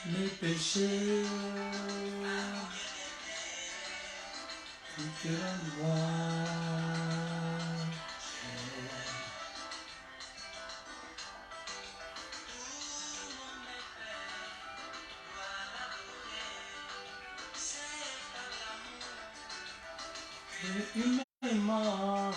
mes péchés, tout est en moi. Humainement,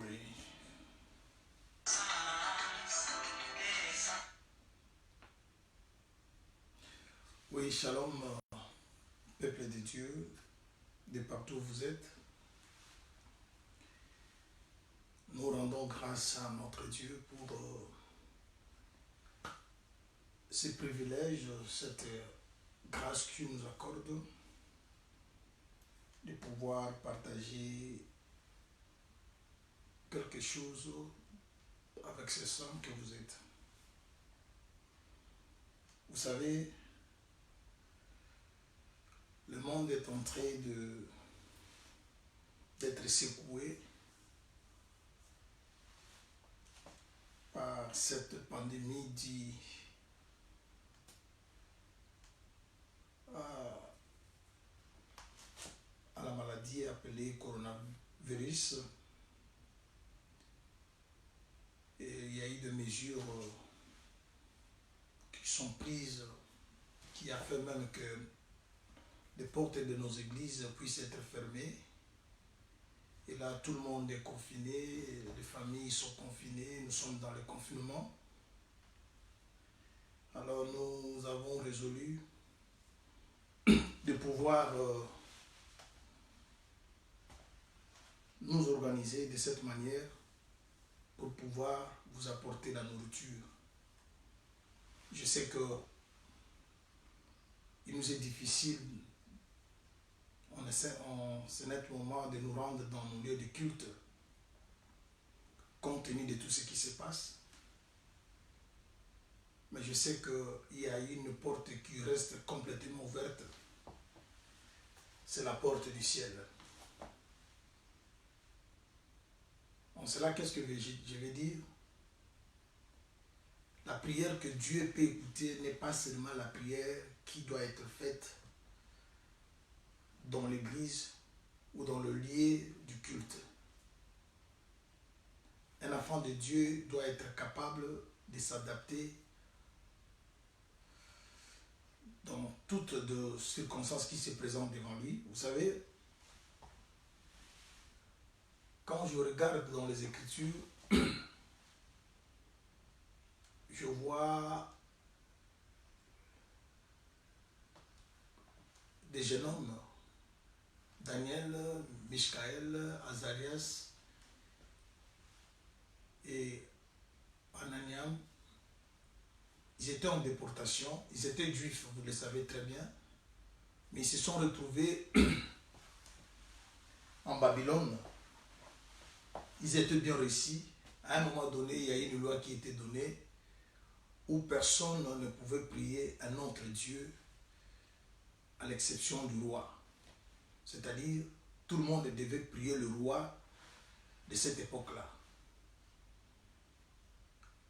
oui. Oui, shalom, peuple de Dieu, de partout où vous êtes. Nous rendons grâce à notre Dieu pour ce privilège, cette grâce qu'il nous accorde de pouvoir partager quelque chose avec ces hommes que vous êtes. Vous savez, le monde est en train d'être secoué par cette pandémie due à la maladie appelée coronavirus. Et il y a eu des mesures qui sont prises, qui a fait même que les portes de nos églises puissent être fermées. Et là, tout le monde est confiné, les familles sont confinées, nous sommes dans le confinement. Alors nous avons résolu de pouvoir nous organiser de cette manière pour pouvoir vous apporter la nourriture. Je sais que il nous est difficile en ce net moment de nous rendre dans nos lieux de culte compte tenu de tout ce qui se passe. Mais je sais qu'il y a une porte qui reste complètement ouverte. C'est la porte du ciel. En cela, qu'est-ce que je vais dire? La prière que Dieu peut écouter n'est pas seulement la prière qui doit être faite dans l'église ou dans le lieu du culte. Un enfant de Dieu doit être capable de s'adapter dans toutes les circonstances qui se présentent devant lui. Vous savez, quand je regarde dans les Écritures, je vois des jeunes hommes, Daniel, Michaël, Azarias et Ananiam. Ils étaient en déportation, ils étaient juifs, vous le savez très bien, mais ils se sont retrouvés en Babylone. Ils étaient bien réussis. À un moment donné, il y a une loi qui était donnée où personne ne pouvait prier un autre Dieu à l'exception du roi. C'est-à-dire, tout le monde devait prier le roi de cette époque-là.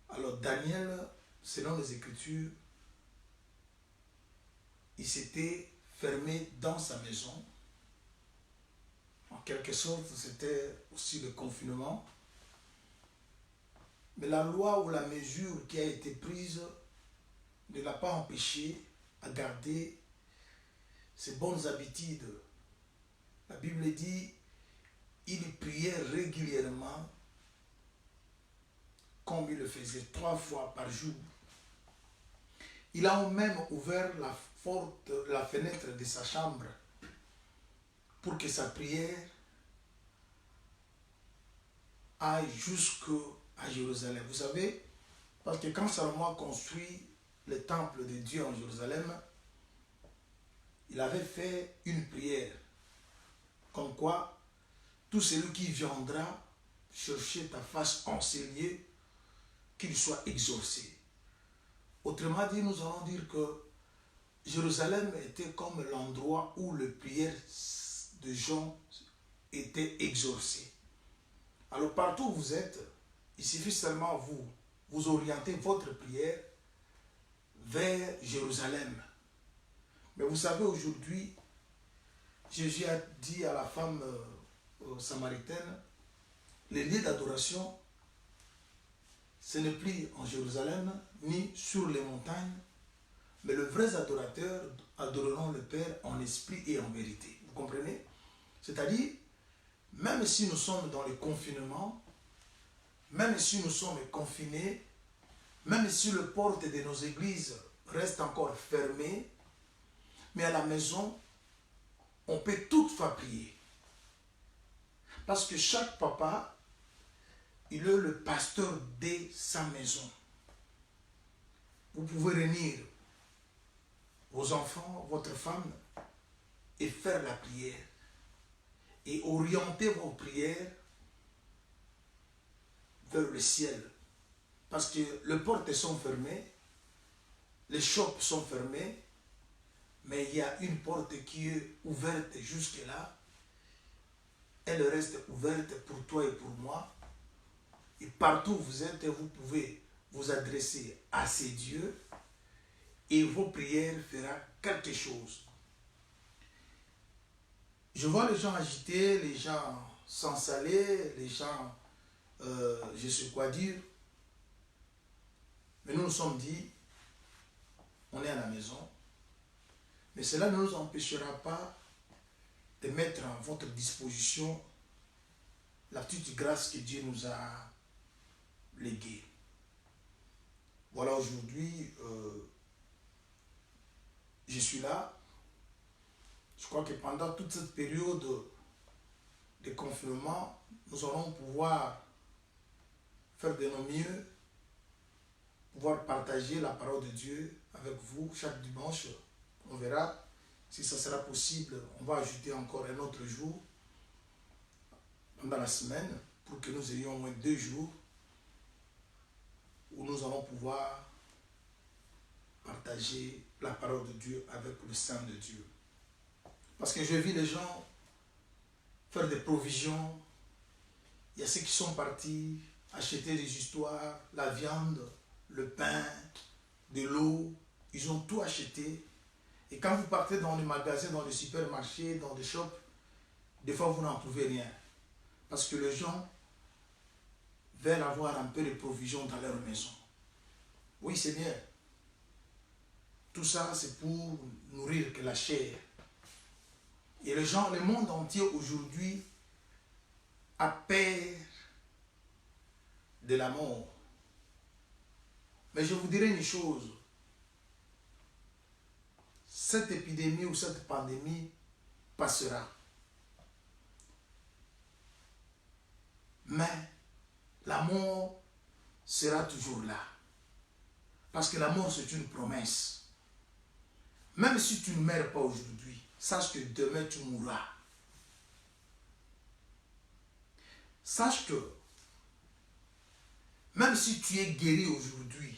Alors Daniel, selon les Écritures, il s'était fermé dans sa maison. En quelque sorte, c'était aussi le confinement. Mais la loi ou la mesure qui a été prise ne l'a pas empêché à garder ses bonnes habitudes. La Bible dit, il priait régulièrement, comme il le faisait 3 fois par jour. Il a même ouvert la fenêtre de sa chambre pour que sa prière aille jusqu'à Jérusalem. Vous savez, parce que quand Salomon a construit le temple de Dieu en Jérusalem, il avait fait une prière, comme quoi tout celui qui viendra chercher ta face en ces lieux, qu'il soit exaucé. Autrement dit, nous allons dire que Jérusalem était comme l'endroit où les prières de gens étaient exaucées. Alors partout où vous êtes, il suffit seulement vous orienter votre prière vers Jérusalem. Mais vous savez, aujourd'hui, Jésus a dit à la femme samaritaine, les lieux d'adoration, ce n'est plus en Jérusalem, ni sur les montagnes, mais les vrais adorateurs adoreront le Père en esprit et en vérité. Vous comprenez? C'est-à-dire, même si nous sommes dans le confinement, même si nous sommes confinés, même si les portes de nos églises restent encore fermées, mais à la maison, on peut toutefois prier. Parce que chaque papa, il est le pasteur de sa maison. Vous pouvez réunir vos enfants, votre femme, et faire la prière. Et orienter vos prières vers le ciel. Parce que les portes sont fermées, les shops sont fermés, mais il y a une porte qui est ouverte jusque-là. Elle reste ouverte pour toi et pour moi. Et partout où vous êtes, vous pouvez vous adresser à ces dieux et vos prières feront quelque chose. Je vois les gens agités, les gens s'ensaler, les gens, je sais quoi dire. Mais nous nous sommes dit, on est à la maison. Mais cela ne nous empêchera pas de mettre à votre disposition la petite grâce que Dieu nous a léguée. Voilà, aujourd'hui, je suis là. Je crois que pendant toute cette période de confinement, nous allons pouvoir faire de nos mieux, pouvoir partager la parole de Dieu avec vous chaque dimanche. On verra si ça sera possible. On va ajouter encore un autre jour pendant la semaine pour que nous ayons au moins 2 jours où nous allons pouvoir partager la parole de Dieu avec le Saint de Dieu. Parce que je vis les gens faire des provisions. Il y a ceux qui sont partis acheter des histoires, la viande, le pain, de l'eau. Ils ont tout acheté. Et quand vous partez dans les magasins, dans les supermarchés, dans les shops, des fois vous n'en trouvez rien. Parce que les gens veulent avoir un peu de provisions dans leur maison. Oui, c'est bien. Tout ça, c'est pour nourrir que la chair. Et les gens, le monde entier aujourd'hui a peur de la mort. Mais je vous dirai une chose. Cette épidémie ou cette pandémie passera. Mais la mort sera toujours là. Parce que la mort, c'est une promesse. Même si tu ne meurs pas aujourd'hui, sache que demain tu mourras. Sache que même si tu es guéri aujourd'hui,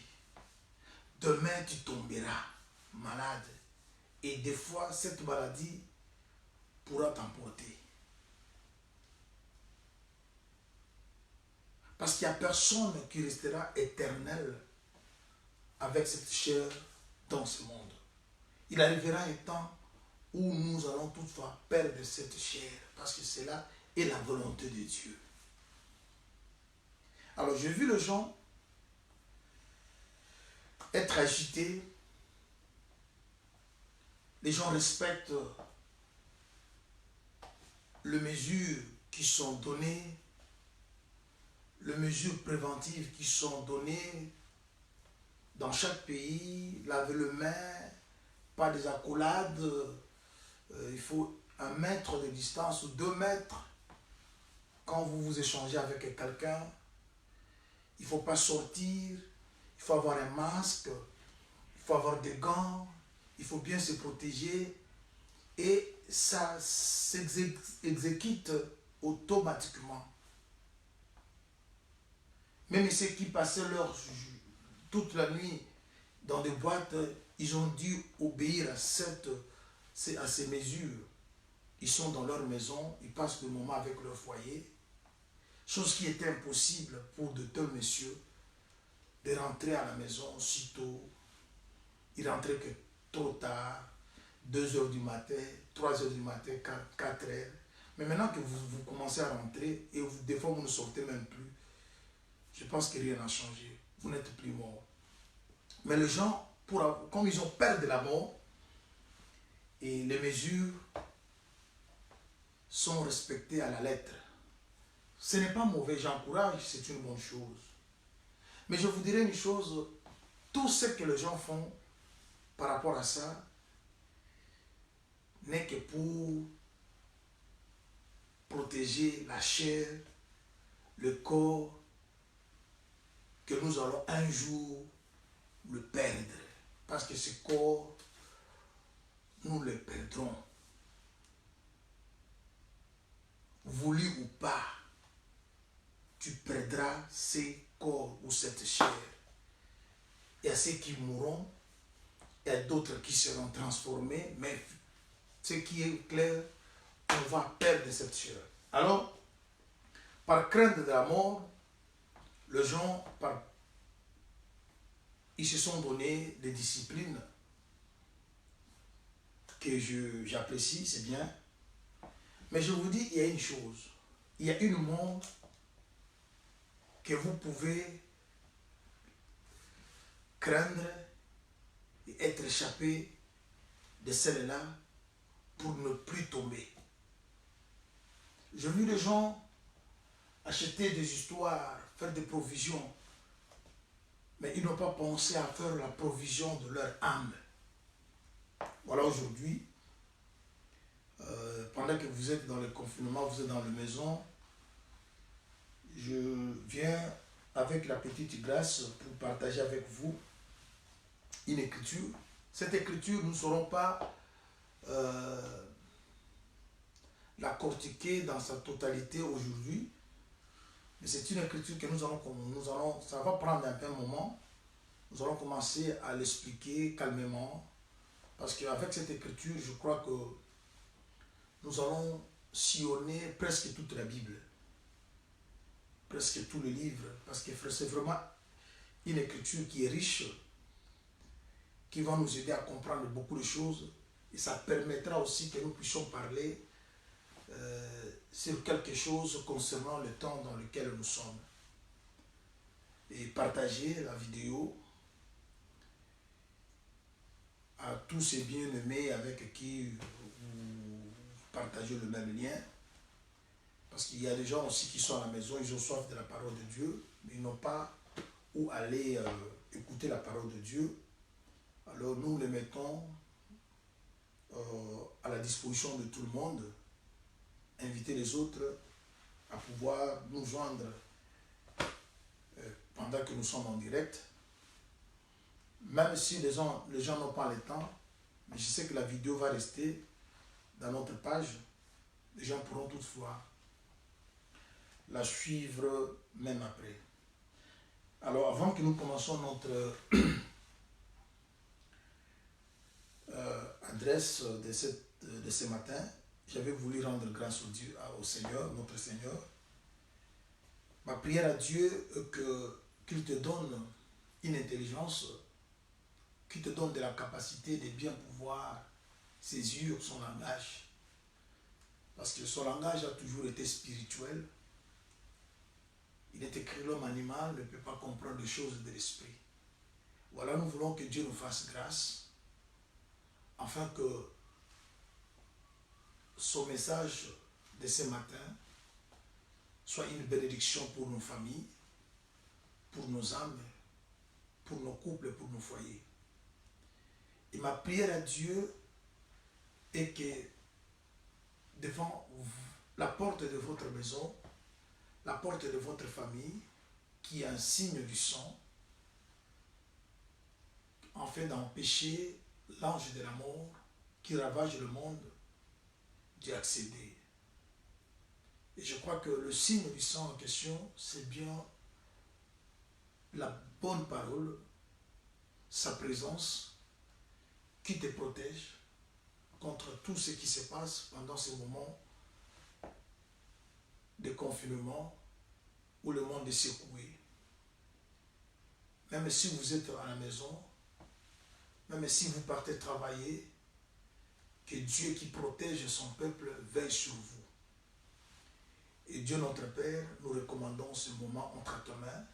demain tu tomberas malade. Et des fois, cette maladie pourra t'emporter. Parce qu'il n'y a personne qui restera éternel avec cette chair dans ce monde. Il arrivera un temps où nous allons toutefois perdre cette chair, parce que cela est la volonté de Dieu. Alors j'ai vu les gens être agités. Les gens respectent les mesures qui sont données, les mesures préventives qui sont données dans chaque pays, laver les mains, pas des accolades, il faut 1 mètre de distance ou 2 mètres. quand vous vous échangez avec quelqu'un, il ne faut pas sortir, il faut avoir un masque, il faut avoir des gants, il faut bien se protéger et ça s'exécute automatiquement. Même ceux qui passaient toute la nuit dans des boîtes, ils ont dû obéir à ces mesures. Ils sont dans leur maison, ils passent le moment avec leur foyer. Chose qui était impossible pour de tels messieurs de rentrer à la maison aussitôt. Ils rentraient que trop tard, 2 heures du matin, 3 heures du matin, 4 heures. Mais maintenant que vous commencez à rentrer et des fois vous ne sortez même plus, je pense que rien n'a changé. Vous n'êtes plus mort. Mais les gens, comme ils ont peur de la mort, et les mesures sont respectées à la lettre. Ce n'est pas mauvais, j'encourage, c'est une bonne chose. Mais je vous dirais une chose, tout ce que les gens font par rapport à ça n'est que pour protéger la chair, le corps, que nous allons un jour le perdre. Parce que ce corps, nous le perdrons. Voulu ou pas, tu perdras ces corps ou cette chair. Il y a ceux qui mourront, il y a d'autres qui seront transformés, mais ce qui est clair, on va perdre cette chair. Alors, par crainte de la mort, les gens, ils se sont donné des disciplines que j'apprécie, c'est bien. Mais je vous dis, il y a une chose. Il y a une mort que vous pouvez craindre et être échappé de celle-là pour ne plus tomber. J'ai vu les gens acheter des histoires, faire des provisions, mais ils n'ont pas pensé à faire la provision de leur âme. Voilà, aujourd'hui, pendant que vous êtes dans le confinement, vous êtes dans la maison, je viens avec la petite grâce pour partager avec vous une écriture. Cette écriture, nous ne saurons pas la cortiquer dans sa totalité aujourd'hui, mais c'est une écriture que nous allons, ça va prendre un peu un moment, nous allons commencer à l'expliquer calmement, parce qu'avec cette écriture, je crois que nous allons sillonner presque toute la Bible, presque tout le livre, parce que c'est vraiment une écriture qui est riche, qui va nous aider à comprendre beaucoup de choses, et ça permettra aussi que nous puissions parler sur quelque chose concernant le temps dans lequel nous sommes. Et partager la vidéo à tous ces bien-aimés avec qui vous partagez le même lien. Parce qu'il y a des gens aussi qui sont à la maison, ils ont soif de la parole de Dieu, mais ils n'ont pas où aller écouter la parole de Dieu. Alors nous les mettons à la disposition de tout le monde, inviter les autres à pouvoir nous joindre pendant que nous sommes en direct. Même si les gens n'ont pas le temps, mais je sais que la vidéo va rester dans notre page, les gens pourront toutefois la suivre même après. Alors avant que nous commencions notre adresse de ce matin, j'avais voulu rendre grâce au Seigneur, notre Seigneur. Ma prière à Dieu qu'il te donne une intelligence, qu'il te donne de la capacité de bien pouvoir saisir son langage. Parce que son langage a toujours été spirituel. Il est écrit, l'homme animal ne peut pas comprendre les choses de l'esprit. Voilà, nous voulons que Dieu nous fasse grâce, afin que son message de ce matin soit une bénédiction pour nos familles, pour nos âmes, pour nos couples, pour nos foyers. Et ma prière à Dieu est que devant la porte de votre maison, la porte de votre famille, qui est un signe du sang, afin d'empêcher l'ange de la mort qui ravage le monde d'y accéder. Et je crois que le signe du sang en question, c'est bien la bonne parole, sa présence, qui te protège contre tout ce qui se passe pendant ces moments de confinement où le monde est secoué. Même si vous êtes à la maison, même si vous partez travailler, que Dieu qui protège son peuple veille sur vous. Et Dieu notre Père, nous recommandons ce moment entre tes mains.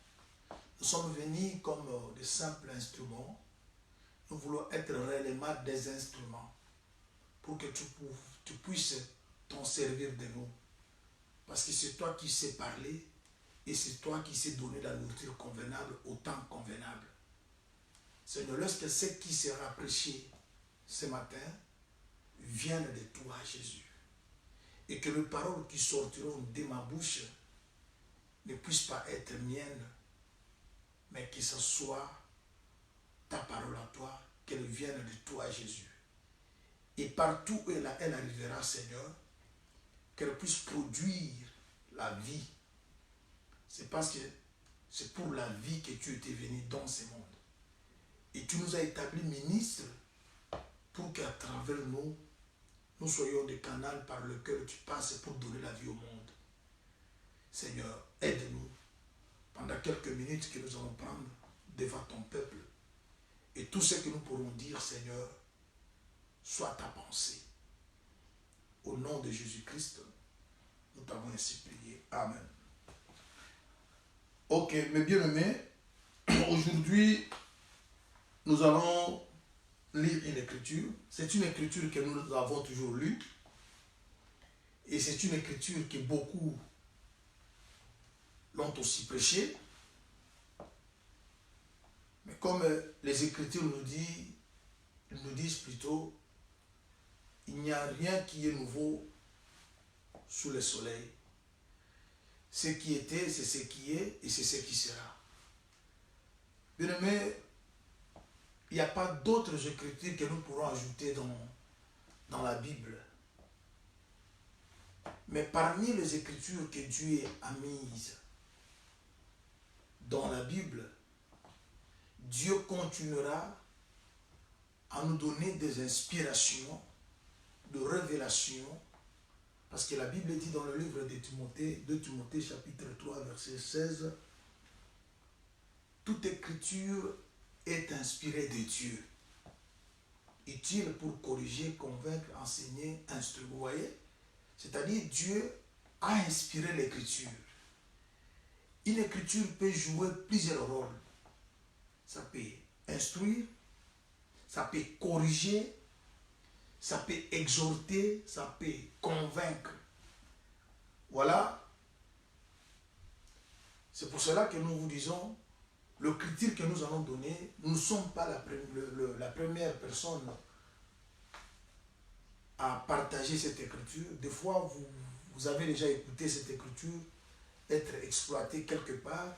Nous sommes venus comme de simples instruments. Nous voulons être réellement des instruments pour que tu puisses t'en servir de nous. Parce que c'est toi qui sais parler et c'est toi qui sais donner la nourriture convenable au temps convenable. Seigneur, lorsque ce qui sera prêché ce matin vienne de toi, Jésus, et que les paroles qui sortiront de ma bouche ne puissent pas être miennes, mais que ce soit ta parole à toi, qu'elle vienne de toi, Jésus. Et partout où elle arrivera, Seigneur, qu'elle puisse produire la vie. C'est parce que c'est pour la vie que tu étais venu dans ce monde. Et tu nous as établis ministres pour qu'à travers nous, nous soyons des canaux par lesquels tu passes pour donner la vie au monde. Seigneur, aide-nous pendant quelques minutes que nous allons prendre devant ton peuple. Et tout ce que nous pourrons dire, Seigneur, soit ta pensée. Au nom de Jésus-Christ, nous t'avons ainsi prié. Amen. Ok, mes bien-aimés, aujourd'hui, nous allons lire une écriture. C'est une écriture que nous avons toujours lue. Et c'est une écriture que beaucoup l'ont aussi prêchée. Mais comme les Écritures nous disent plutôt, il n'y a rien qui est nouveau sous le soleil. Ce qui était, c'est ce qui est et c'est ce qui sera. Bien-aimés, il n'y a pas d'autres Écritures que nous pourrons ajouter dans la Bible. Mais parmi les Écritures que Dieu a mises dans la Bible, Dieu continuera à nous donner des inspirations, de révélations, parce que la Bible dit dans le livre de Timothée chapitre 3, verset 16, toute écriture est inspirée de Dieu, utile pour corriger, convaincre, enseigner, instruire. Vous voyez? C'est-à-dire Dieu a inspiré l'écriture. Une écriture peut jouer plusieurs rôles. Ça peut instruire, ça peut corriger, ça peut exhorter, ça peut convaincre. Voilà. C'est pour cela que nous vous disons, l'écriture que nous allons donner, nous ne sommes pas la première personne à partager cette écriture. Des fois, vous avez déjà écouté cette écriture être exploitée quelque part.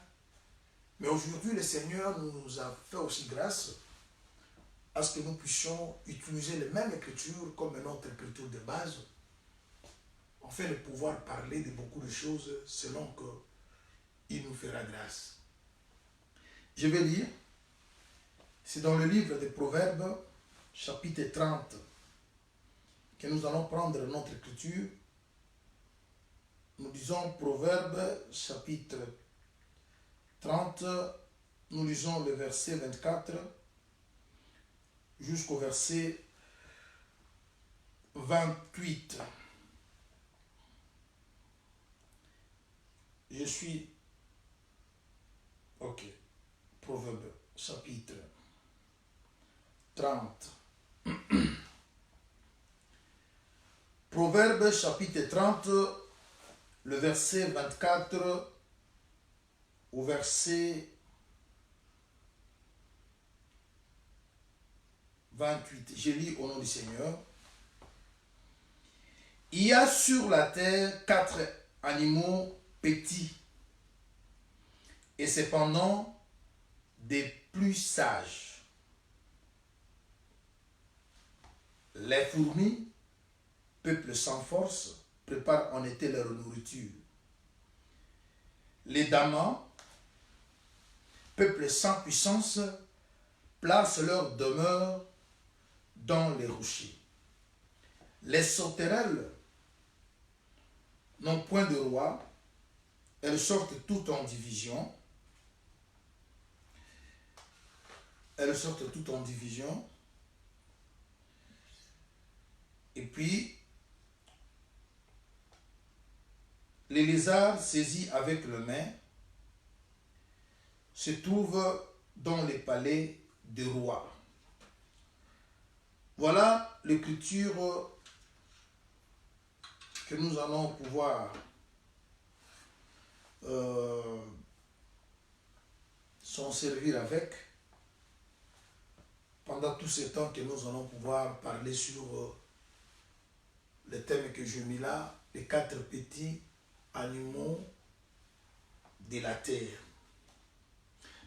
Mais aujourd'hui, le Seigneur nous a fait aussi grâce à ce que nous puissions utiliser les mêmes écritures comme notre écriture de base, afin de pouvoir parler de beaucoup de choses selon qu'il nous fera grâce. Je vais lire, c'est dans le livre des Proverbes, chapitre 30, que nous allons prendre notre écriture. Nous disons Proverbes, chapitre 30, nous lisons le verset 24 jusqu'au verset 28. Je suis... Ok. Proverbes, chapitre 30. Proverbes, chapitre 30, le verset 24 au verset 28. Je lis au nom du Seigneur. Il y a sur la terre 4 animaux petits et cependant des plus sages. Les fourmis, peuple sans force, préparent en été leur nourriture. Les damas, peuple sans puissance, placent leur demeure dans les rochers. Les sauterelles n'ont point de roi, elles sortent toutes en division. Elles sortent toutes en division. Et puis, les lézards saisis avec le main se trouvent dans les palais des rois. Voilà l'écriture que nous allons pouvoir s'en servir avec pendant tout ce temps que nous allons pouvoir parler sur le thème que je mis là, les 4 petits animaux de la terre.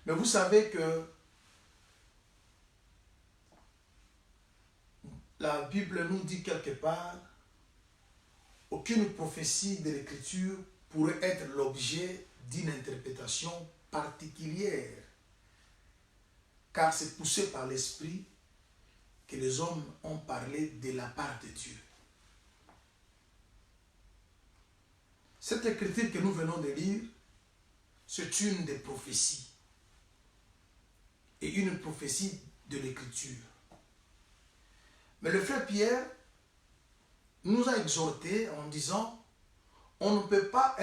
Mais vous savez que la Bible nous dit quelque part, aucune prophétie de l'Écriture pourrait être l'objet d'une interprétation particulière, car c'est poussé par l'Esprit que les hommes ont parlé de la part de Dieu. Cette écriture que nous venons de lire, c'est une des prophéties, et une prophétie de l'Écriture. Mais le frère Pierre nous a exhortés en disant, on ne peut pas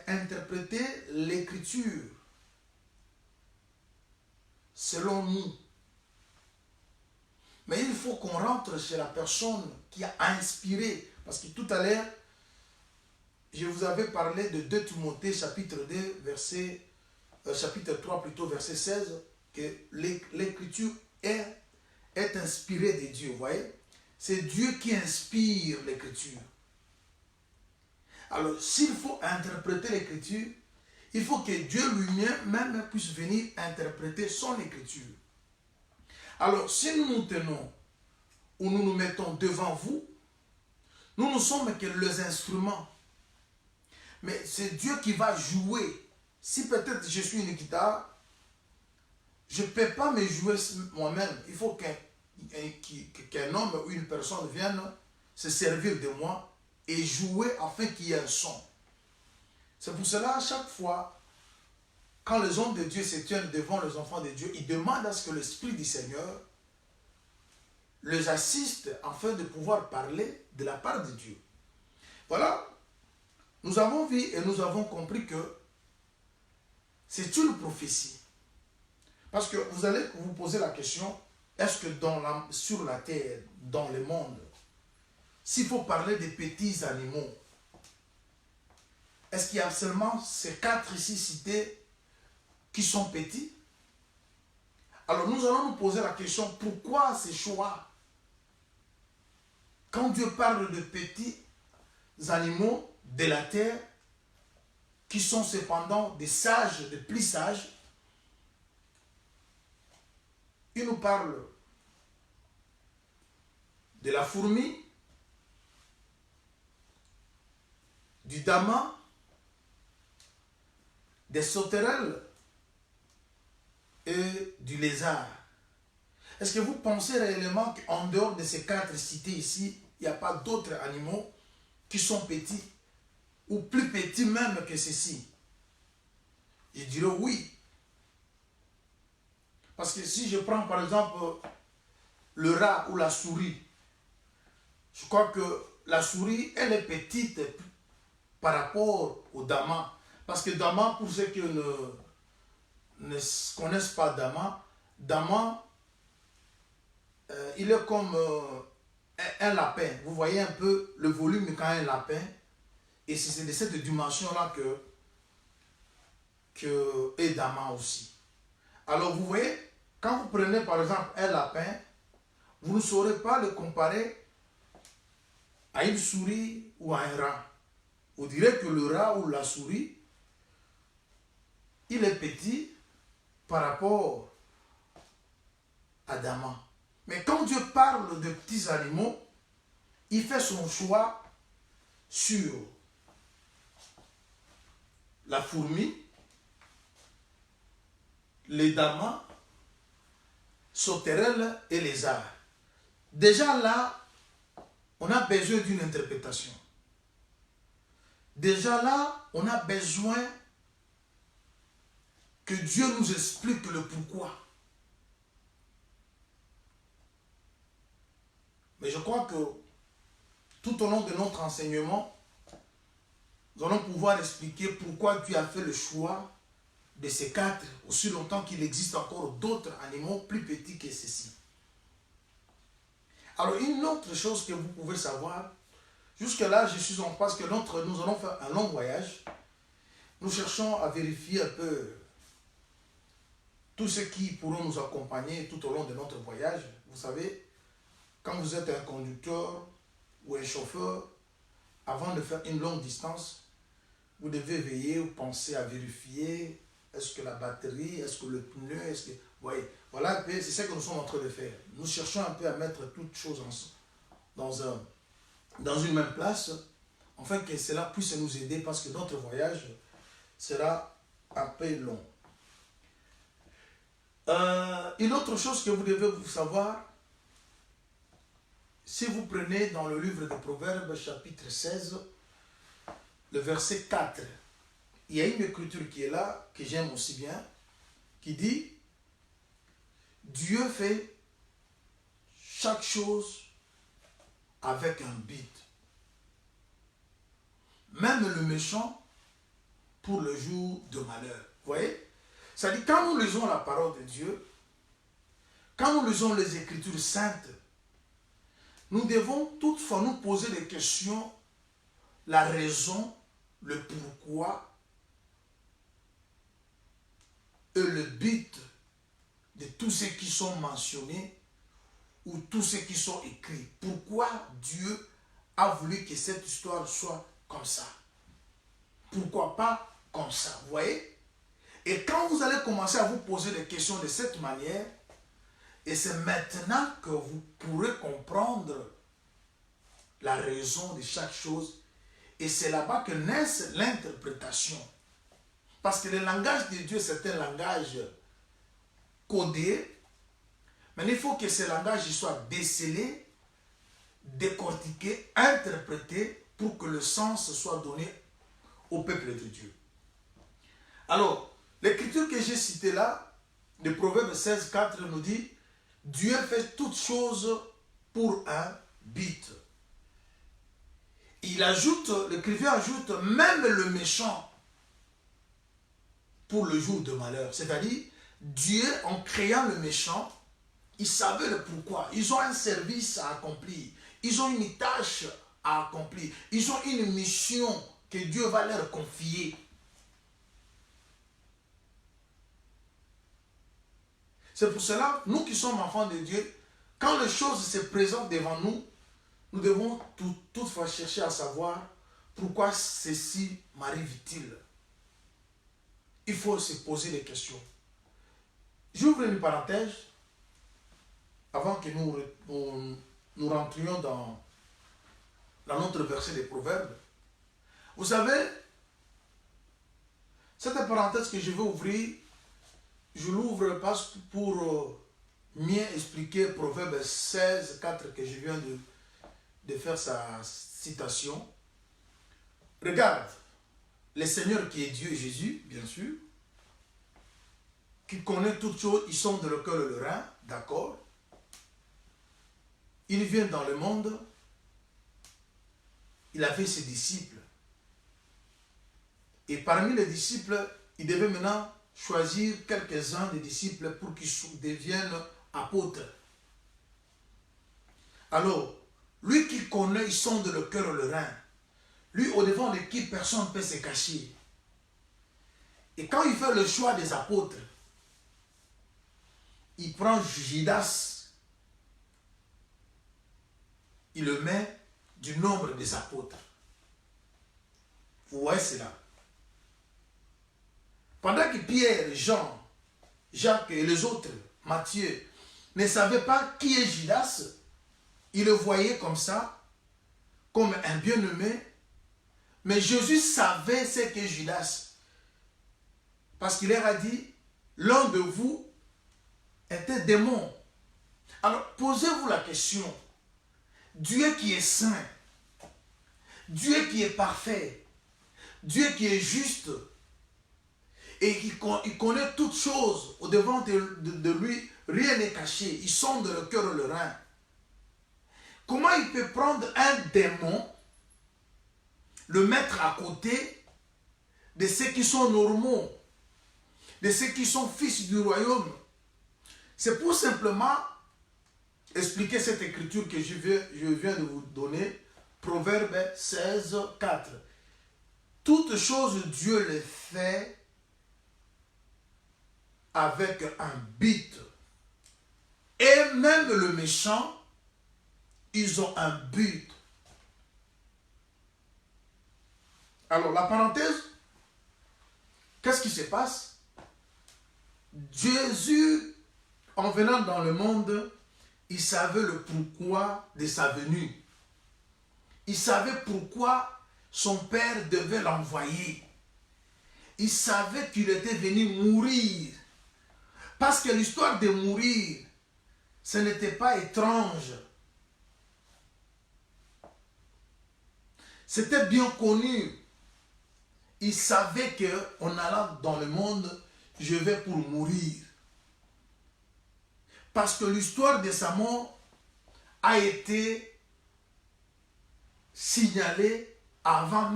interpréter l'Écriture selon nous. Mais il faut qu'on rentre chez la personne qui a inspiré. Parce que tout à l'heure, je vous avais parlé de 2 Timothée chapitre 2, chapitre 3 plutôt, verset 16, que l'Écriture est inspirée de Dieu, vous voyez. C'est Dieu qui inspire l'Écriture. Alors, s'il faut interpréter l'Écriture, il faut que Dieu lui-même puisse venir interpréter son Écriture. Alors, si nous nous tenons ou nous nous mettons devant vous, nous ne sommes que les instruments. Mais c'est Dieu qui va jouer. Si peut-être je suis une guitare, je ne peux pas me jouer moi-même. Il faut qu'un homme ou une personne vienne se servir de moi et jouer afin qu'il y ait un son. C'est pour cela, à chaque fois, quand les hommes de Dieu se tiennent devant les enfants de Dieu, ils demandent à ce que l'Esprit du Seigneur les assiste afin de pouvoir parler de la part de Dieu. Voilà, nous avons vu et nous avons compris que c'est une prophétie. Parce que vous allez vous poser la question, est-ce que sur la terre, dans le monde, s'il faut parler des petits animaux, est-ce qu'il y a seulement ces 4 ici cités qui sont petits? Alors nous allons nous poser la question, pourquoi ces choix? Quand Dieu parle de petits animaux de la terre, qui sont cependant des sages, des plus sages, il nous parle de la fourmi, du damas, des sauterelles et du lézard. Est-ce que vous pensez réellement qu'en dehors de ces 4 cités ici, il n'y a pas d'autres animaux qui sont petits ou plus petits même que ceci? Je dirais oui. Parce que si je prends par exemple le rat ou la souris, je crois que la souris, elle est petite par rapport au damas. Parce que damas, pour ceux qui ne connaissent pas damas, il est comme un lapin. Vous voyez un peu le volume qu'a un lapin. Et c'est de cette dimension-là que est damas aussi. Alors vous voyez, quand vous prenez par exemple un lapin, vous ne saurez pas le comparer à une souris ou à un rat. Vous direz que le rat ou la souris il est petit par rapport à Adam. Mais quand Dieu parle de petits animaux, il fait son choix sur la fourmi, les damas, sauterelles et les arts. Déjà là, on a besoin d'une interprétation. Déjà là, on a besoin que Dieu nous explique le pourquoi. Mais je crois que tout au long de notre enseignement, nous allons pouvoir expliquer pourquoi Dieu a fait le choix de ces quatre, aussi longtemps qu'il existe encore d'autres animaux plus petits que ceux-ci. Alors, une autre chose que vous pouvez savoir, jusque-là, je suis en passe que nous allons faire un long voyage. Nous cherchons à vérifier un peu tous ceux qui pourront nous accompagner tout au long de notre voyage. Vous savez, quand vous êtes un conducteur ou un chauffeur, avant de faire une longue distance, vous devez veiller ou penser à vérifier est-ce que la batterie, est-ce que le pneu, est-ce que... Vous voyez, voilà, c'est ce que nous sommes en train de faire. Nous cherchons un peu à mettre toutes choses dans une même place, afin que cela puisse nous aider parce que notre voyage sera un peu long. Une autre chose que vous devez vous savoir, si vous prenez dans le livre de Proverbes, chapitre 16, le verset 4, il y a une écriture qui est là, que j'aime aussi bien, qui dit « Dieu fait chaque chose avec un but. Même le méchant pour le jour de malheur. » Vous voyez? C'est-à-dire, quand nous lisons la parole de Dieu, quand nous lisons les Écritures saintes, nous devons toutefois nous poser des questions, la raison, le pourquoi et le but de tous ceux qui sont mentionnés ou tous ceux qui sont écrits. Pourquoi Dieu a voulu que cette histoire soit comme ça? Pourquoi pas comme ça? Vous voyez? Et quand vous allez commencer à vous poser des questions de cette manière, et c'est maintenant que vous pourrez comprendre la raison de chaque chose. Et c'est là-bas que naisse l'interprétation. Parce que le langage de Dieu, c'est un langage codé. Mais il faut que ce langage soit décelé, décortiqué, interprété pour que le sens soit donné au peuple de Dieu. Alors, l'écriture que j'ai citée là, de Proverbe 16, 4, nous dit « Dieu fait toutes choses pour un but ». Il ajoute, l'écrivain ajoute « même le méchant pour le jour de malheur ». C'est-à-dire, Dieu, en créant le méchant, il savait le pourquoi. Ils ont un service à accomplir. Ils ont une tâche à accomplir. Ils ont une mission que Dieu va leur confier. C'est pour cela, nous qui sommes enfants de Dieu, quand les choses se présentent devant nous, nous devons toutefois chercher à savoir pourquoi ceci m'arrive-t-il. Il faut se poser des questions. J'ouvre une parenthèse avant que nous rentrions dans notre verset des Proverbes. Vous savez, cette parenthèse que je vais ouvrir, je l'ouvre parce que pour mieux expliquer Proverbe 16, 4 que je viens de faire sa citation. Regarde, le Seigneur qui est Dieu et Jésus, bien sûr, qui connaît toutes choses, ils sont dans le cœur et le rein, d'accord. Il vient dans le monde, il avait ses disciples. Et parmi les disciples, il devait maintenant choisir quelques-uns des disciples pour qu'ils deviennent apôtres. Alors, lui qui connaît, ils sont dans le cœur et le rein. Lui au devant de qui personne ne peut se cacher. Et quand il fait le choix des apôtres, il prend Judas, il le met du nombre des apôtres. Vous voyez cela? Pendant que Pierre, Jean, Jacques et les autres, Matthieu, ne savaient pas qui est Judas, ils le voyaient comme ça, comme un bien-aimé. Mais Jésus savait ce qu'est Judas. Parce qu'il leur a dit, l'un de vous était démon. Alors, posez-vous la question. Dieu qui est saint, Dieu qui est parfait, Dieu qui est juste, et qui connaît toutes choses au-devant de lui, rien n'est caché. Il sonde le cœur et le rein. Comment il peut prendre un démon, le mettre à côté de ceux qui sont normaux, de ceux qui sont fils du royaume? C'est pour simplement expliquer cette écriture que je viens de vous donner, Proverbe 16, 4. Toutes choses, Dieu les fait avec un but. Et même le méchant, ils ont un but. Alors, la parenthèse, qu'est-ce qui se passe? Jésus, en venant dans le monde, il savait le pourquoi de sa venue. Il savait pourquoi son père devait l'envoyer. Il savait qu'il était venu mourir. Parce que l'histoire de mourir, ce n'était pas étrange. C'était bien connu. Il savait qu'en allant dans le monde, je vais pour mourir. Parce que l'histoire de sa mort a été signalée avant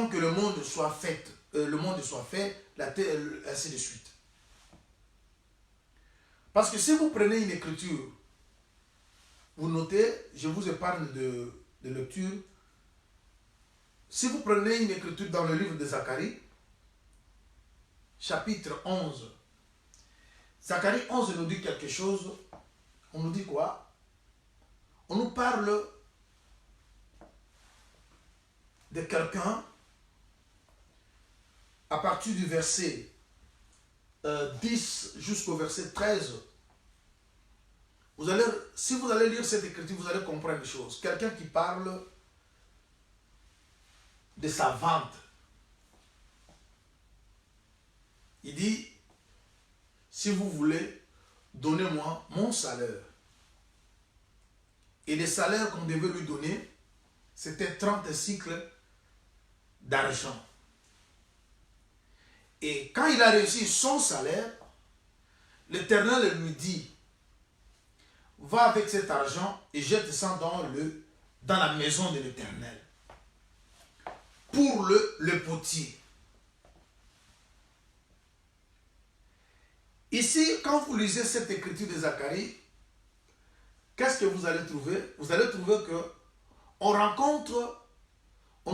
que le monde soit fait, la terre, ainsi de suite. Parce que si vous prenez une écriture, vous notez, je vous épargne de lecture. Si vous prenez une écriture dans le livre de Zacharie, chapitre 11, Zacharie 11 nous dit quelque chose. On nous dit quoi? On nous parle de quelqu'un à partir du verset 10 jusqu'au verset 13. Si vous allez lire cette écriture, vous allez comprendre des choses. Quelqu'un qui parle de sa vente. Il dit, si vous voulez, donnez-moi mon salaire. Et le salaire qu'on devait lui donner, c'était 30 cycles d'argent. Et quand il a reçu son salaire, l'Éternel lui dit, va avec cet argent et jette ça dans la maison de l'Éternel. Pour le potier. Ici, quand vous lisez cette écriture de Zacharie, qu'est-ce que vous allez trouver? Vous allez trouver que on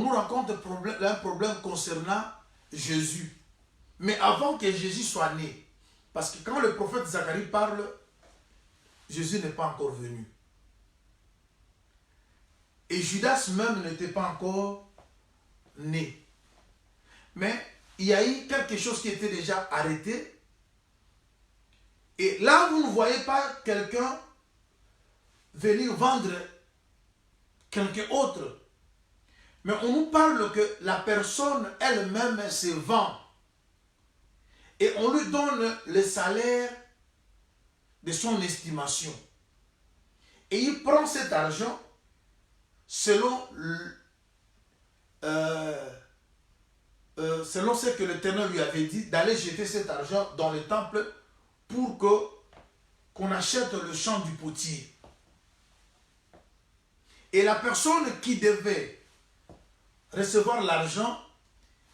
nous rencontre un problème concernant Jésus. Mais avant que Jésus soit né, parce que quand le prophète Zacharie parle, Jésus n'est pas encore venu. Et Judas même n'était pas encore né. Mais il y a eu quelque chose qui était déjà arrêté. Et là, vous ne voyez pas quelqu'un venir vendre quelqu'un autre. Mais on nous parle que la personne elle-même se vend. Et on lui donne le salaire de son estimation. Et il prend cet argent selon ce que l'Éternel lui avait dit, d'aller jeter cet argent dans le temple pour qu'on achète le champ du potier. Et la personne qui devait recevoir l'argent,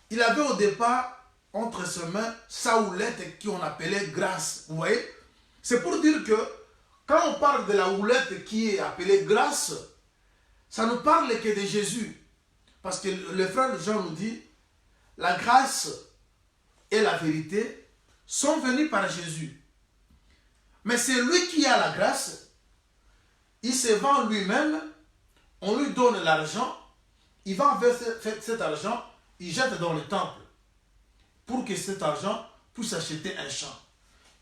il avait au départ entre ses mains sa houlette qu'on appelait grâce. Vous voyez? C'est pour dire que quand on parle de la houlette qui est appelée grâce, ça ne parle que de Jésus. Parce que le frère Jean nous dit, la grâce et la vérité sont venues par Jésus. Mais c'est lui qui a la grâce. Il se vend lui-même, on lui donne l'argent, il va enlever cet argent, il jette dans le temple. pour que cet argent puisse acheter un champ.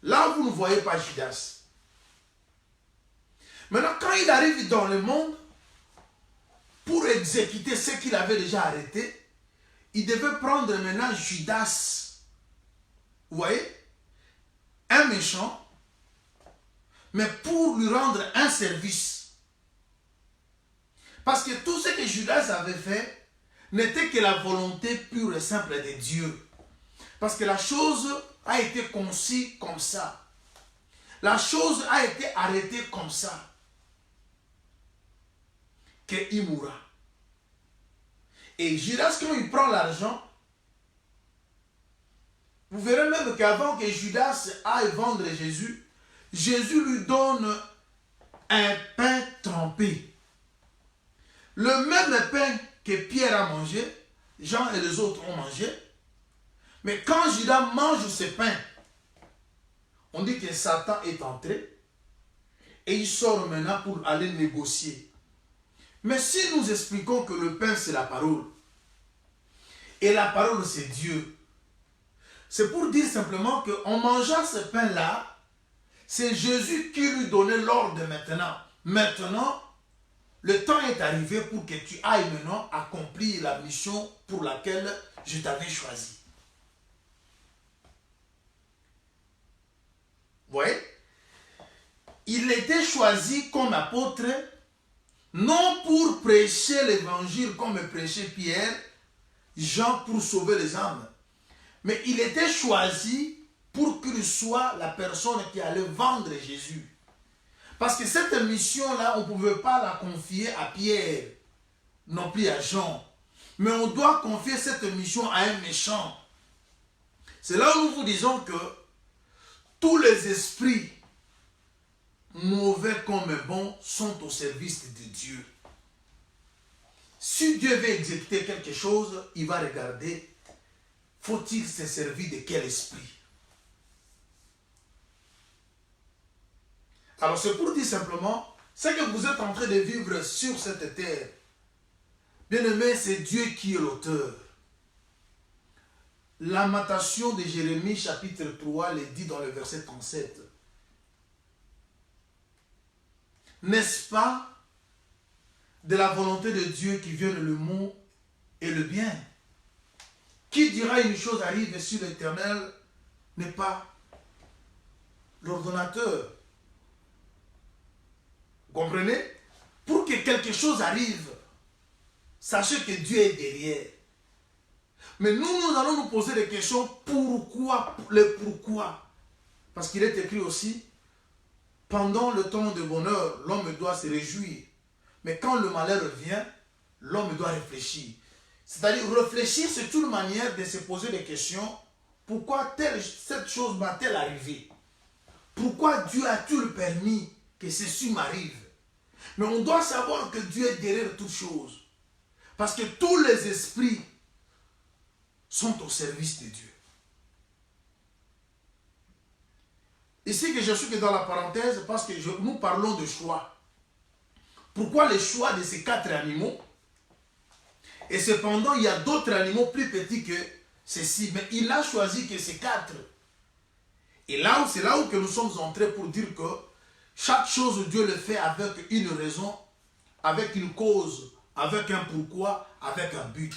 Là, vous ne voyez pas Judas. Maintenant, quand il arrive dans le monde, pour exécuter ce qu'il avait déjà arrêté, il devait prendre maintenant Judas. Vous voyez? Un méchant, mais pour lui rendre un service. Parce que tout ce que Judas avait fait n'était que la volonté pure et simple de Dieu. Parce que la chose a été conçue comme ça. La chose a été arrêtée comme ça. Qu'il mourra. Et Judas, quand il prend l'argent, vous verrez même qu'avant que Judas aille vendre Jésus, Jésus lui donne un pain trempé. Le même pain que Pierre a mangé, Jean et les autres ont mangé. Mais quand Judas mange ce pain, on dit que Satan est entré et il sort maintenant pour aller négocier. Mais si nous expliquons que le pain c'est la parole et la parole c'est Dieu, c'est pour dire simplement qu'en mangeant ce pain-là, c'est Jésus qui lui donnait l'ordre maintenant. Maintenant, le temps est arrivé pour que tu ailles maintenant accomplir la mission pour laquelle je t'avais choisi. Vous voyez? Il était choisi comme apôtre, non pour prêcher l'évangile comme prêchait Pierre, Jean pour sauver les âmes. Mais il était choisi pour qu'il soit la personne qui allait vendre Jésus. Parce que cette mission-là, on ne pouvait pas la confier à Pierre, non plus à Jean. Mais on doit confier cette mission à un méchant. C'est là où nous vous disons que tous les esprits, mauvais comme bons, sont au service de Dieu. Si Dieu veut exécuter quelque chose, il va regarder, faut-il se servir de quel esprit? Alors c'est pour dire simplement, ce que vous êtes en train de vivre sur cette terre, bien aimé, c'est Dieu qui est l'auteur. Lamentation de Jérémie chapitre 3 le dit dans le verset 37. N'est-ce pas de la volonté de Dieu qui vienne le mot et le bien? Qui dira une chose arrive si l'Éternel n'est pas l'ordonnateur? Vous comprenez? Pour que quelque chose arrive, sachez que Dieu est derrière. Mais nous allons nous poser des questions. Pourquoi? Le pourquoi. Parce qu'il est écrit aussi, pendant le temps de bonheur, l'homme doit se réjouir. Mais quand le malheur vient, l'homme doit réfléchir. C'est-à-dire, réfléchir, c'est une manière de se poser des questions. Pourquoi cette chose m'a-t-elle arrivé? Pourquoi Dieu a-t-il permis que ceci m'arrive? Mais on doit savoir que Dieu est derrière toutes choses. Parce que tous les esprits sont au service de Dieu. Ici que je suis que dans la parenthèse, parce que nous parlons de choix. Pourquoi le choix de ces 4 animaux? Et cependant, il y a d'autres animaux plus petits que ceux-ci. Mais il a choisi que ces 4. Et là, c'est là où que nous sommes entrés pour dire que chaque chose, Dieu le fait avec une raison, avec une cause, avec un pourquoi, avec un but.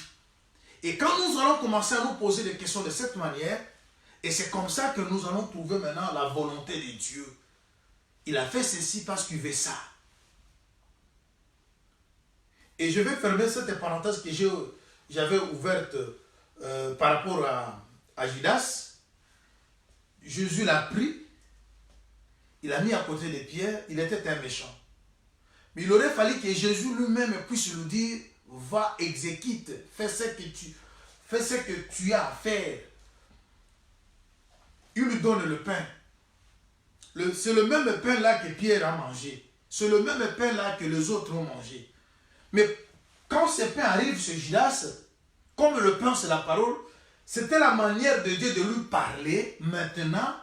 Et quand nous allons commencer à nous poser des questions de cette manière, et c'est comme ça que nous allons trouver maintenant la volonté de Dieu. Il a fait ceci parce qu'il veut ça. Et je vais fermer cette parenthèse que j'avais ouverte par rapport à Judas. Jésus l'a pris, il l'a mis à côté de Pierre, il était un méchant. Mais il aurait fallu que Jésus lui-même puisse lui dire, va, exécute, fais ce que tu as à faire. Il lui donne le pain. C'est le même pain là que Pierre a mangé. C'est le même pain là que les autres ont mangé. Mais quand ce pain arrive chez Judas, comme le pain c'est la parole, c'était la manière de Dieu de lui parler. Maintenant,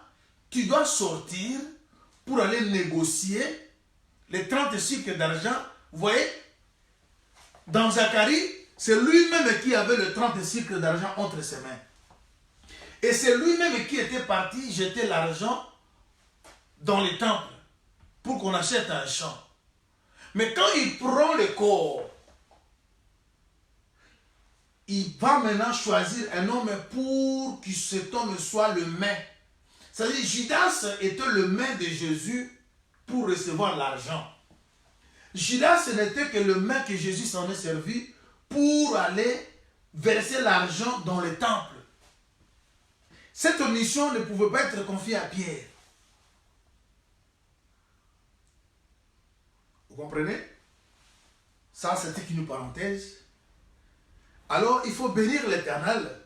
tu dois sortir pour aller négocier les 30 cycles d'argent. Vous voyez, dans Zacharie, c'est lui-même qui avait le 30 cycles d'argent entre ses mains. Et c'est lui-même qui était parti jeter l'argent dans les temples pour qu'on achète un champ. Mais quand il prend le corps, il va maintenant choisir un homme pour que cet homme soit le main. C'est-à-dire Judas était le main de Jésus pour recevoir l'argent. Judas, ce n'était que le main que Jésus s'en est servi pour aller verser l'argent dans le temple. Cette mission ne pouvait pas être confiée à Pierre. Vous comprenez? Ça, c'était qu'une parenthèse. Alors, il faut bénir l'Éternel.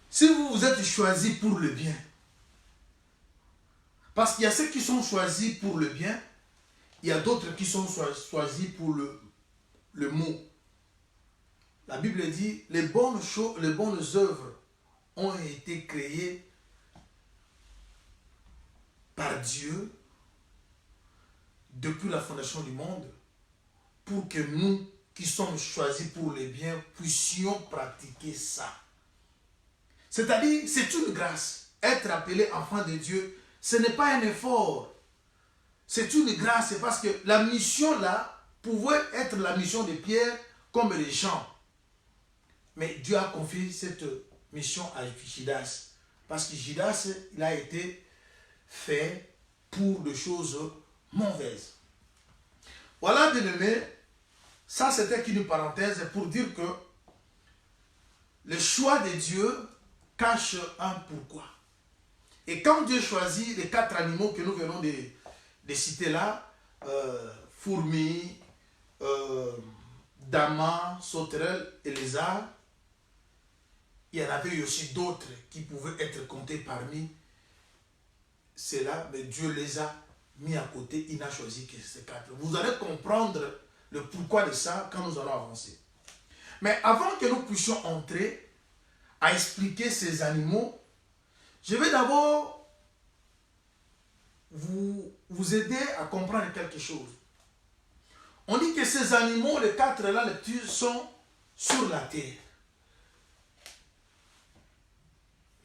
Si vous vous êtes choisi pour le bien, parce qu'il y a ceux qui sont choisis pour le bien, il y a d'autres qui sont choisis pour le mot. La Bible dit, les bonnes choses, les bonnes œuvres ont été créées par Dieu depuis la fondation du monde pour que nous qui sommes choisis pour le bien puissions pratiquer ça. C'est-à-dire, c'est une grâce. Être appelé enfant de Dieu, ce n'est pas un effort. C'est une grâce, c'est parce que la mission là pouvait être la mission de Pierre comme les gens. Mais Dieu a confié cette mission à Judas. Parce que Judas, il a été fait pour des choses mauvaises. Voilà, bien-aimés, ça c'était qu'une parenthèse pour dire que le choix de Dieu cache un pourquoi. Et quand Dieu choisit les 4 animaux que nous venons de citer là, fourmis, damas, sauterelles et lézards, il y en avait aussi d'autres qui pouvaient être comptés parmi ceux-là, mais Dieu les a mis à côté, il n'a choisi que ces 4. Vous allez comprendre le pourquoi de ça quand nous allons avancer. Mais avant que nous puissions entrer à expliquer ces animaux, je vais d'abord vous aider à comprendre quelque chose. On dit que ces animaux, les 4 là, les petits, sont sur la terre.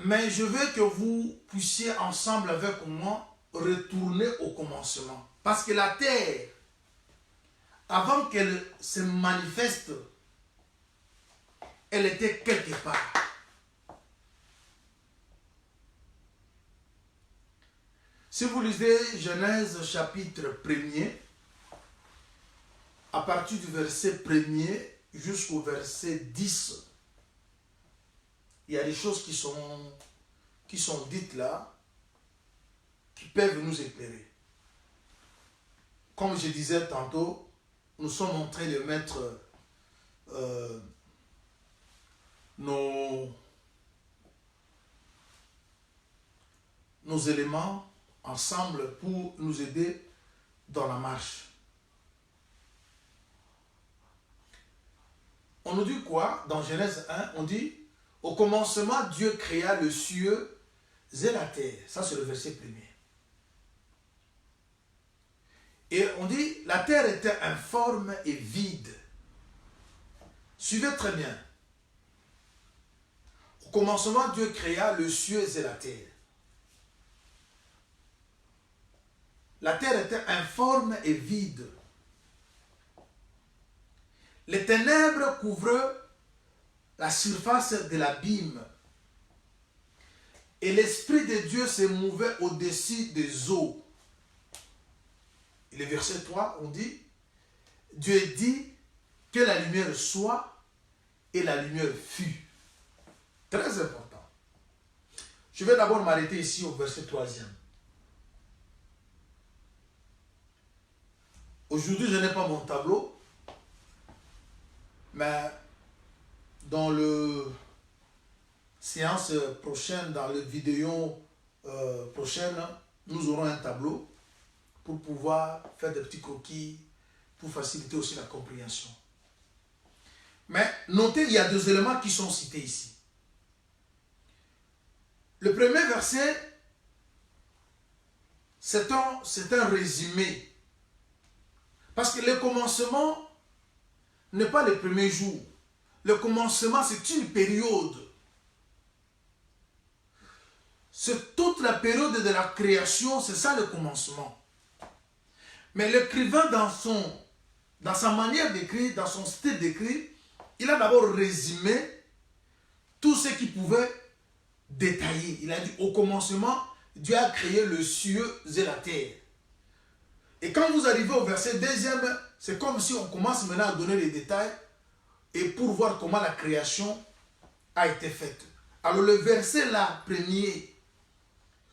Mais je veux que vous puissiez ensemble avec moi retourner au commencement. Parce que la terre, avant qu'elle se manifeste, elle était quelque part. Si vous lisez Genèse chapitre 1er, à partir du verset 1er jusqu'au verset 10, il y a des choses qui sont dites là, qui peuvent nous éclairer. Comme je disais tantôt, nous sommes en train de mettre nos éléments ensemble pour nous aider dans la marche. On nous dit quoi? Dans Genèse 1, on dit « Au commencement, Dieu créa le cieux et la terre. » Ça, c'est le verset 1er. Et on dit « La terre était informe et vide. » Suivez très bien. Au commencement, Dieu créa le cieux et la terre. La terre était informe et vide. Les ténèbres couvraient la surface de l'abîme. Et l'Esprit de Dieu se mouvait au-dessus des eaux. Et le verset 3, on dit, Dieu dit que la lumière soit, et la lumière fut. Très important. Je vais d'abord m'arrêter ici au verset 3e. Aujourd'hui, je n'ai pas mon tableau, mais dans le séance prochaine, dans les vidéos prochaines, nous aurons un tableau pour pouvoir faire des petits croquis, pour faciliter aussi la compréhension. Mais notez, il y a 2 éléments qui sont cités ici. Le premier verset, c'est un résumé. Parce que le commencement n'est pas le premier jour. Le commencement, c'est une période. c'est toute la période de la création, c'est ça le commencement. Mais l'écrivain dans sa manière d'écrire, dans son style d'écrire, il a d'abord résumé tout ce qu'il pouvait détailler. Il a dit au commencement, Dieu a créé le cieux et la terre. Et quand vous arrivez au verset 2e, c'est comme si on commence maintenant à donner les détails et pour voir comment la création a été faite. Alors le verset là, premier,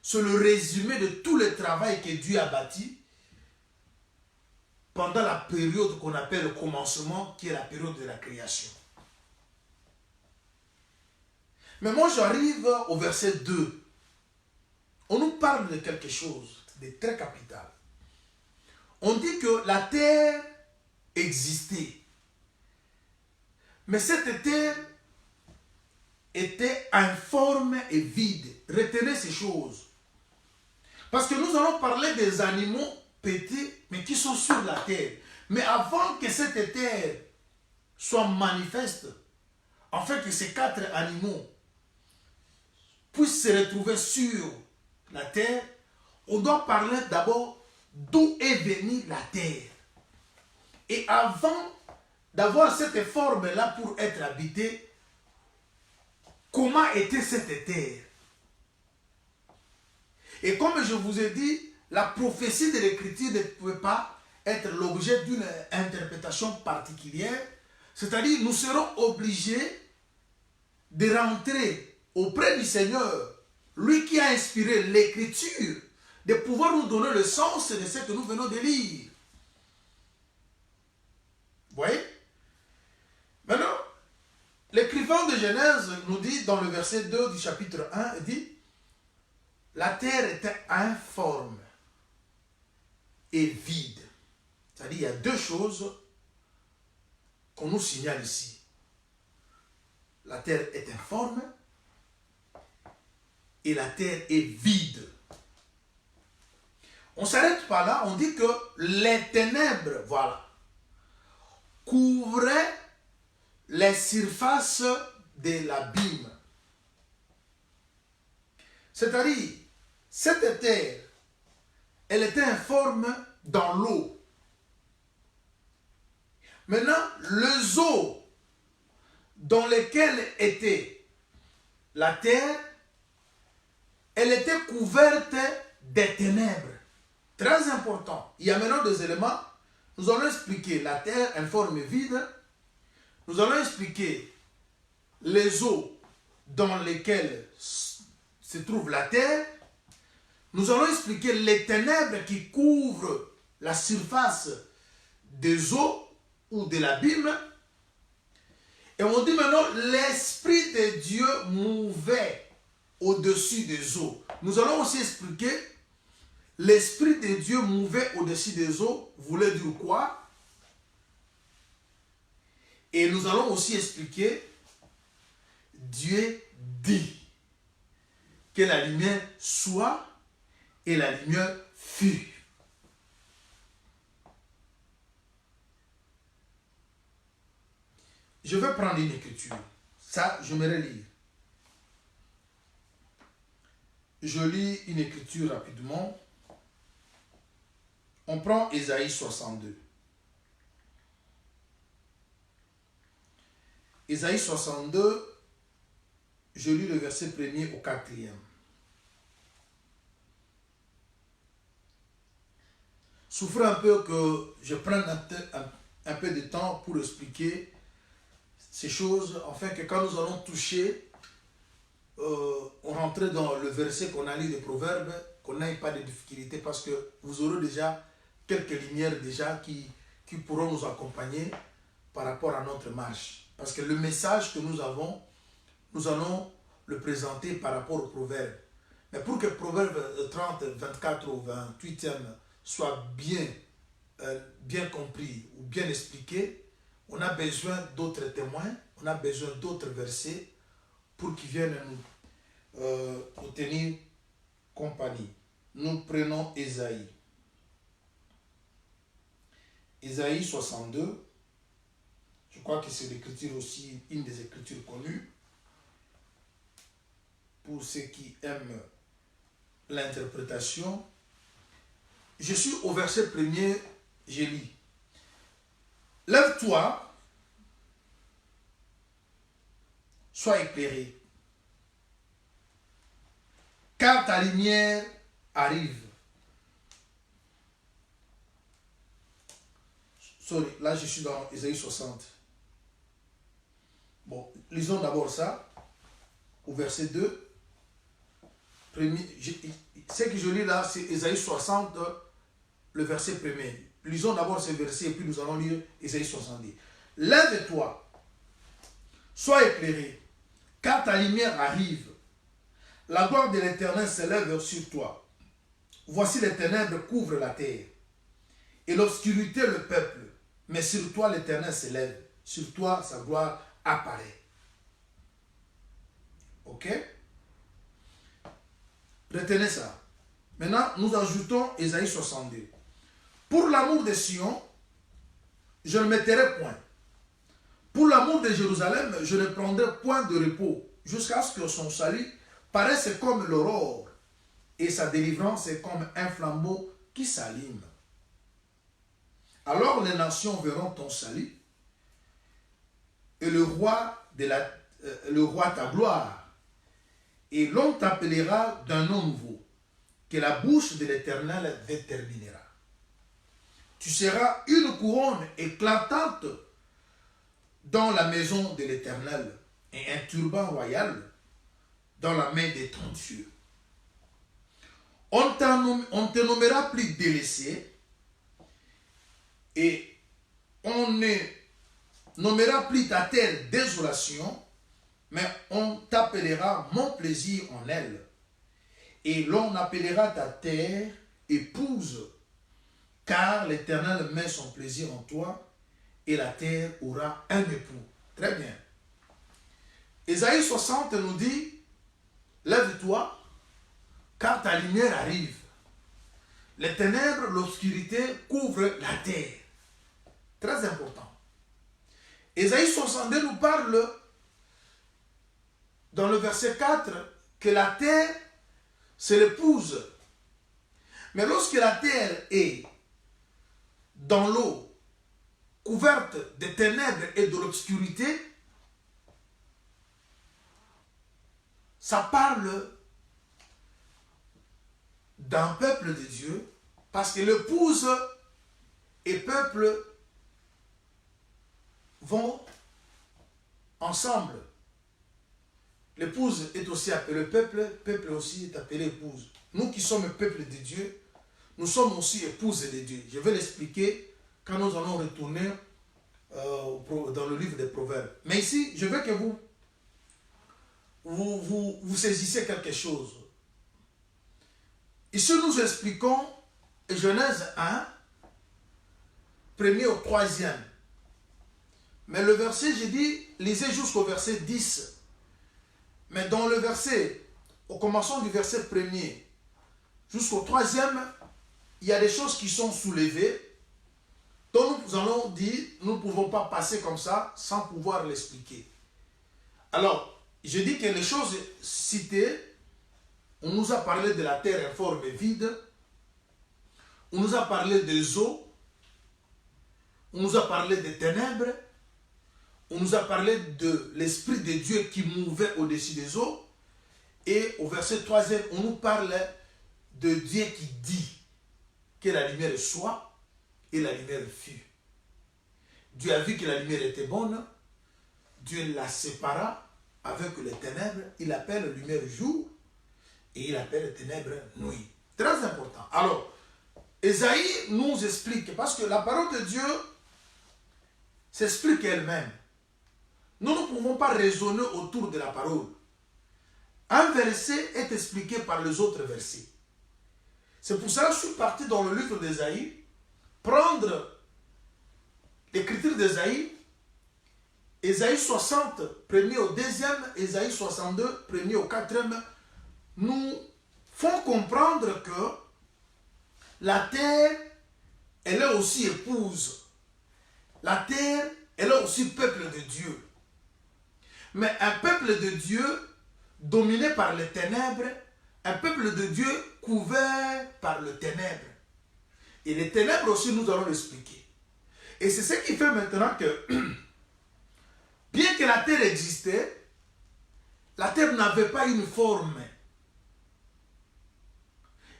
c'est le résumé de tout le travail que Dieu a bâti pendant la période qu'on appelle le commencement, qui est la période de la création. Mais moi j'arrive au verset 2. On nous parle de quelque chose de très capital. On dit que la terre existait. Mais cette terre était informe et vide. Retenez ces choses. Parce que nous allons parler des animaux petits, mais qui sont sur la terre. Mais avant que cette terre soit manifeste, en fait que ces 4 animaux puissent se retrouver sur la terre, on doit parler d'abord d'où est venue la terre. Et avant d'avoir cette forme-là pour être habitée, comment était cette terre? Et comme je vous ai dit, la prophétie de l'Écriture ne pouvait pas être l'objet d'une interprétation particulière. C'est-à-dire, nous serons obligés de rentrer auprès du Seigneur, lui qui a inspiré l'Écriture, de pouvoir nous donner le sens de ce que nous venons de lire. Vous voyez? Maintenant, l'écrivain de Genèse nous dit dans le verset 2 du chapitre 1, il dit « La terre était informe et vide ». C'est-à-dire, il y a 2 choses qu'on nous signale ici. La terre est informe et la terre est vide. On ne s'arrête pas là, on dit que les ténèbres, voilà, couvraient les surfaces de l'abîme. C'est-à-dire, cette terre, elle était informe dans l'eau. Maintenant, les eaux dans lesquelles était la terre, elle était couverte des ténèbres. Très important. Il y a maintenant 2 éléments. Nous allons expliquer la terre informe et vide. Nous allons expliquer les eaux dans lesquelles se trouve la terre. Nous allons expliquer les ténèbres qui couvrent la surface des eaux ou de l'abîme. Et on dit maintenant, l'Esprit de Dieu mouvait au-dessus des eaux. Nous allons aussi expliquer, l'Esprit de Dieu mouvait au-dessus des eaux, voulait dire quoi? Et nous allons aussi expliquer, Dieu dit que la lumière soit et la lumière fut. Je vais prendre une écriture. Ça, je me relire. Je lis une écriture rapidement. On prend Ésaïe 62. Ésaïe 62, je lis le verset 1er au 4e. Souffrez un peu que je prenne un peu de temps pour expliquer ces choses, afin que quand nous allons toucher, on rentre dans le verset qu'on a lu de Proverbes, qu'on n'ait pas de difficulté, parce que vous aurez déjà quelques lumières déjà qui pourront nous accompagner par rapport à notre marche. Parce que le message que nous avons, nous allons le présenter par rapport au Proverbe. Mais pour que Proverbe 30, 24 ou 28e soit bien compris ou bien expliqué, on a besoin d'autres témoins, on a besoin d'autres versets pour qu'ils viennent nous tenir compagnie. Nous prenons Ésaïe. Ésaïe 62, je crois que c'est l'écriture aussi, une des écritures connues. Pour ceux qui aiment l'interprétation. Je suis au verset 1er, je lis. Lève-toi, sois éclairé, car ta lumière arrive. Sorry, là je suis dans Ésaïe 60. Bon, lisons d'abord ça, au verset 2. Ce que je lis là, c'est Ésaïe 60, le verset 1er. Lisons d'abord ce verset et puis nous allons lire Ésaïe 70. Lève-toi, sois éclairé, car ta lumière arrive. La gloire de l'Éternel s'élève sur toi. Voici les ténèbres couvrent la terre et l'obscurité le peuple. Mais sur toi l'Éternel s'élève. Sur toi sa gloire apparaît. Ok? Retenez ça. Maintenant, nous ajoutons Ésaïe 62. Pour l'amour de Sion, je ne me tairai point. Pour l'amour de Jérusalem, je ne prendrai point de repos, jusqu'à ce que son salut paraisse comme l'aurore, et sa délivrance est comme un flambeau qui s'allume. Alors les nations verront ton salut, et le roi ta gloire, et l'on t'appellera d'un nom nouveau, que la bouche de l'Éternel déterminera. Tu seras une couronne éclatante dans la maison de l'Éternel, et un turban royal dans la main de ton Dieu. On te nommera plus délaissé, et on ne nommera plus ta terre désolation, mais on t'appellera mon plaisir en elle. Et l'on appellera ta terre épouse, car l'Éternel met son plaisir en toi, et la terre aura un époux. Très bien. Ésaïe 60 nous dit, lève-toi, car ta lumière arrive. Les ténèbres, l'obscurité couvrent la terre. Très important. Ésaïe 62 nous parle, dans le verset 4, que la terre, c'est l'épouse. Mais lorsque la terre est dans l'eau, couverte des ténèbres et de l'obscurité, ça parle d'un peuple de Dieu, parce que l'épouse et peuple vont ensemble. L'épouse est aussi appelée peuple, peuple aussi est appelé épouse. Nous qui sommes peuple de Dieu, nous sommes aussi épouses de Dieu. Je vais l'expliquer quand nous allons retourner dans le livre des Proverbes. Mais ici, je veux que vous saisissez quelque chose. Ici, nous expliquons Genèse 1, 1er au 3e. Mais le verset, j'ai dit, lisez jusqu'au verset 10. Mais dans le verset, au commencement du verset 1er jusqu'au 3e, il y a des choses qui sont soulevées, dont nous allons dire, nous ne pouvons pas passer comme ça sans pouvoir l'expliquer. Alors, je dis que les choses citées, on nous a parlé de la terre informe et vide, on nous a parlé des eaux, on nous a parlé des ténèbres, on nous a parlé de l'Esprit de Dieu qui mouvait au-dessus des eaux, et au verset 3e, on nous parle de Dieu qui dit que la lumière soit, et la lumière fut. Dieu a vu que la lumière était bonne, Dieu la sépara avec les ténèbres, il appelle lumière jour, et il appelle ténèbres nuit. Très important. Alors, Ésaïe nous explique, parce que la parole de Dieu s'explique elle-même. Nous ne pouvons pas raisonner autour de la parole. Un verset est expliqué par les autres versets. C'est pour ça que je suis parti dans le livre d'Ésaïe, prendre l'écriture d'Ésaïe, Ésaïe 60, 1er au 2e, Ésaïe 62, 1er au 4e, nous font comprendre que la terre, elle est aussi épouse. La terre, elle est aussi peuple de Dieu. Mais un peuple de Dieu dominé par les ténèbres, un peuple de Dieu couvert par le ténèbre. Et les ténèbres aussi, nous allons l'expliquer. Et c'est ce qui fait maintenant que, bien que la terre existait, la terre n'avait pas une forme.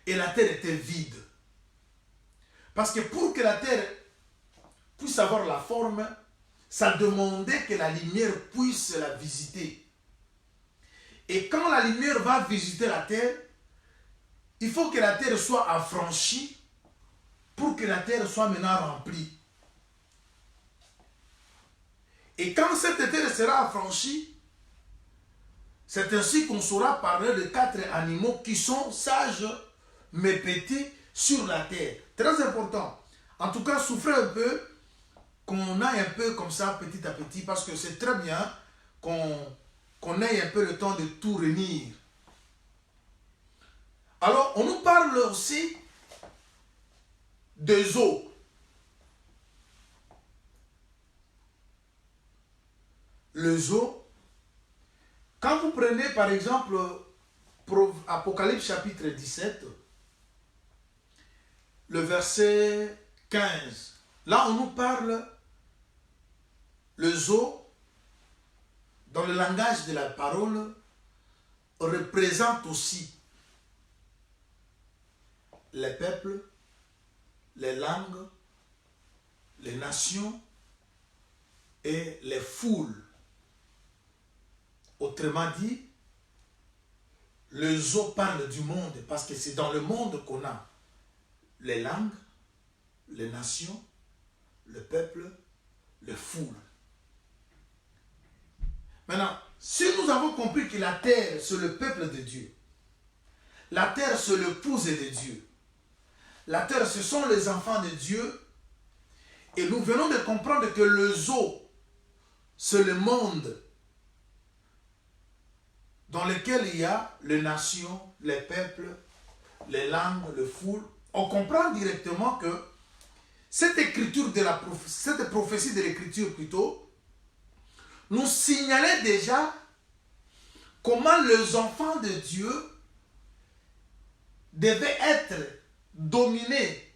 Et la terre était vide. Parce que pour que la terre puisse avoir la forme, ça demandait que la lumière puisse la visiter. Et quand la lumière va visiter la terre, il faut que la terre soit affranchie pour que la terre soit maintenant remplie. Et quand cette terre sera affranchie, c'est ainsi qu'on saura parler de 4 animaux qui sont sages mais petits sur la terre. Très important. En tout cas, souffrez un peu, qu'on aille un peu comme ça petit à petit, parce que c'est très bien qu'on ait un peu le temps de tout réunir. Alors, on nous parle aussi des eaux. Les eaux, quand vous prenez par exemple Apocalypse chapitre 17, le verset 15, là on nous parle, les eaux, dans le langage de la parole, représente aussi les peuples, les langues, les nations et les foules. Autrement dit, les eaux parlent du monde parce que c'est dans le monde qu'on a les langues, les nations, le peuple, les foules. Maintenant, si nous avons compris que la terre, c'est le peuple de Dieu, la terre, c'est l'épouse de Dieu, la terre, ce sont les enfants de Dieu, et nous venons de comprendre que les eaux, c'est le monde dans lequel il y a les nations, les peuples, les langues, les foules. On comprend directement que cette écriture cette prophétie de l'écriture plutôt, nous signalait déjà comment les enfants de Dieu devaient être dominés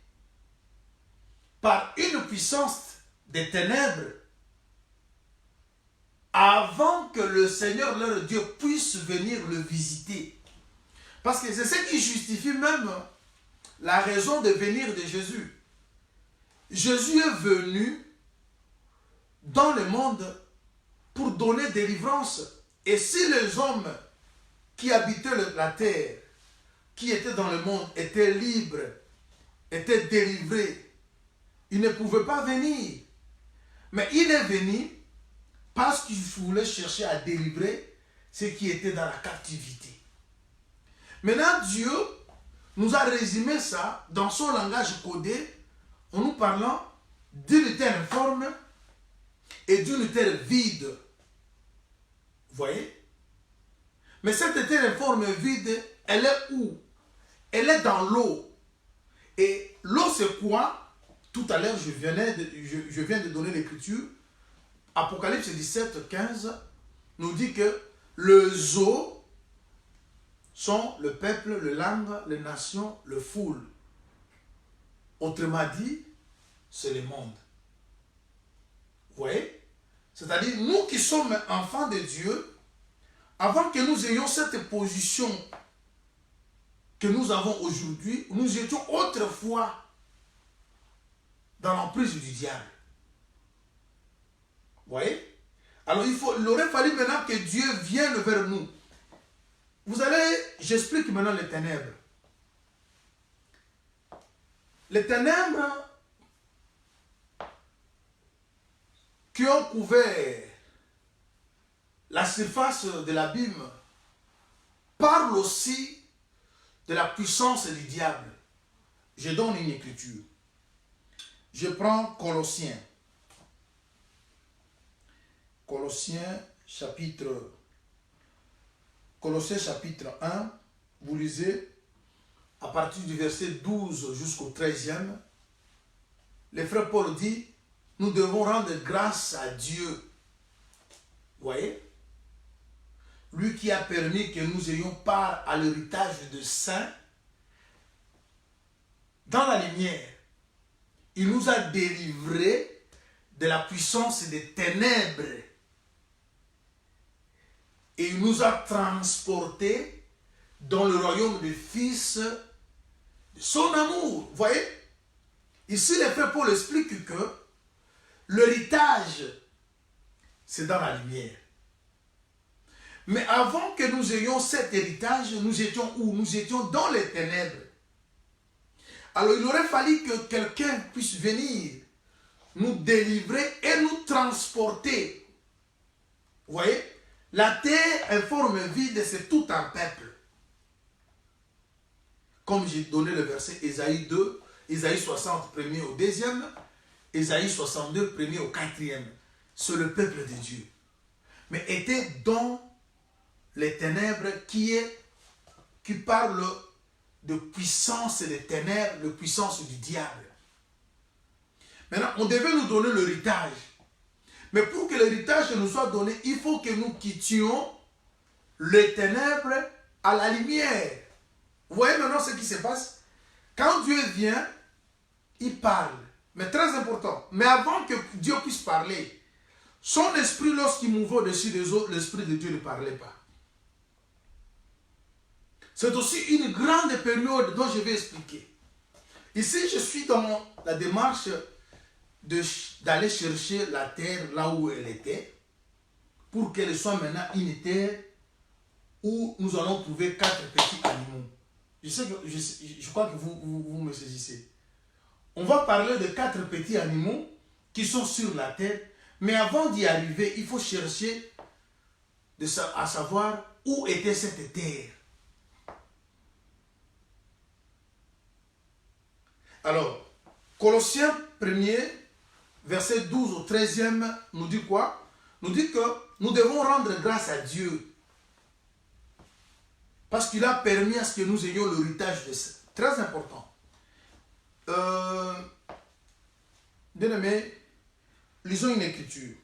par une puissance des ténèbres avant que le Seigneur leur Dieu puisse venir le visiter. Parce que c'est ce qui justifie même la raison de venir de Jésus. Jésus est venu dans le monde pour donner délivrance. Et si les hommes qui habitaient la terre, qui étaient dans le monde, étaient libres, étaient délivrés, ils ne pouvaient pas venir. Mais il est venu parce qu'il voulait chercher à délivrer ceux qui étaient dans la captivité. Maintenant, Dieu nous a résumé ça dans son langage codé en nous parlant d'une terre informe et d'une terre vide. Vous voyez? Mais cette terre informe et vide, elle est où? Elle est dans l'eau. Et l'eau, c'est quoi? Tout à l'heure, je viens de donner l'écriture. Apocalypse 17, 15 nous dit que les eaux sont le peuple, les langues, les nations, les foules. Autrement dit, c'est le monde. Vous voyez? C'est-à-dire, nous qui sommes enfants de Dieu, avant que nous ayons cette position que nous avons aujourd'hui, nous étions autrefois dans l'emprise du diable. Vous voyez? Alors il aurait fallu maintenant que Dieu vienne vers nous. Vous allez, j'explique maintenant les ténèbres. Les ténèbres qui ont couvert la surface de l'abîme parlent aussi de la puissance du diable. Je donne une écriture. Je prends Colossiens. Colossiens chapitre 1, vous lisez à partir du verset 12 jusqu'au 13e. Le frère Paul dit, nous devons rendre grâce à Dieu. Vous voyez? Lui qui a permis que nous ayons part à l'héritage des saints dans la lumière. Il nous a délivrés de la puissance des ténèbres. Et il nous a transportés dans le royaume du Fils de son amour. Vous voyez? Ici, l'Éphésiens Paul explique que l'héritage, c'est dans la lumière. Mais avant que nous ayons cet héritage, nous étions où? Nous étions dans les ténèbres. Alors il aurait fallu que quelqu'un puisse venir nous délivrer et nous transporter. Vous voyez? La terre est forme vide, c'est tout un peuple. Comme j'ai donné le verset Ésaïe 2, Ésaïe 60, premier au deuxième, Ésaïe 62, premier au quatrième. C'est le peuple de Dieu. Mais était dans les ténèbres qui parle de puissance des ténèbres, de puissance du diable. Maintenant, on devait nous donner l'héritage. Mais pour que l'héritage nous soit donné, il faut que nous quittions les ténèbres à la lumière. Vous voyez maintenant ce qui se passe? Quand Dieu vient, il parle. Mais très important. Mais avant que Dieu puisse parler, son esprit, lorsqu'il mouvait au-dessus des autres, l'esprit de Dieu ne parlait pas. C'est aussi une grande période dont je vais expliquer. Ici, je suis dans la démarche d'aller chercher la terre là où elle était, pour qu'elle soit maintenant une terre où nous allons trouver 4 petits animaux. Je crois que vous me saisissez. On va parler de 4 petits animaux qui sont sur la terre, mais avant d'y arriver, il faut chercher à savoir où était cette terre. Alors, Colossiens 1er, verset 12 au 13e, nous dit quoi? Nous dit que nous devons rendre grâce à Dieu. Parce qu'il a permis à ce que nous ayons l'héritage de ça. Très important. Bien aimé, lisons une écriture.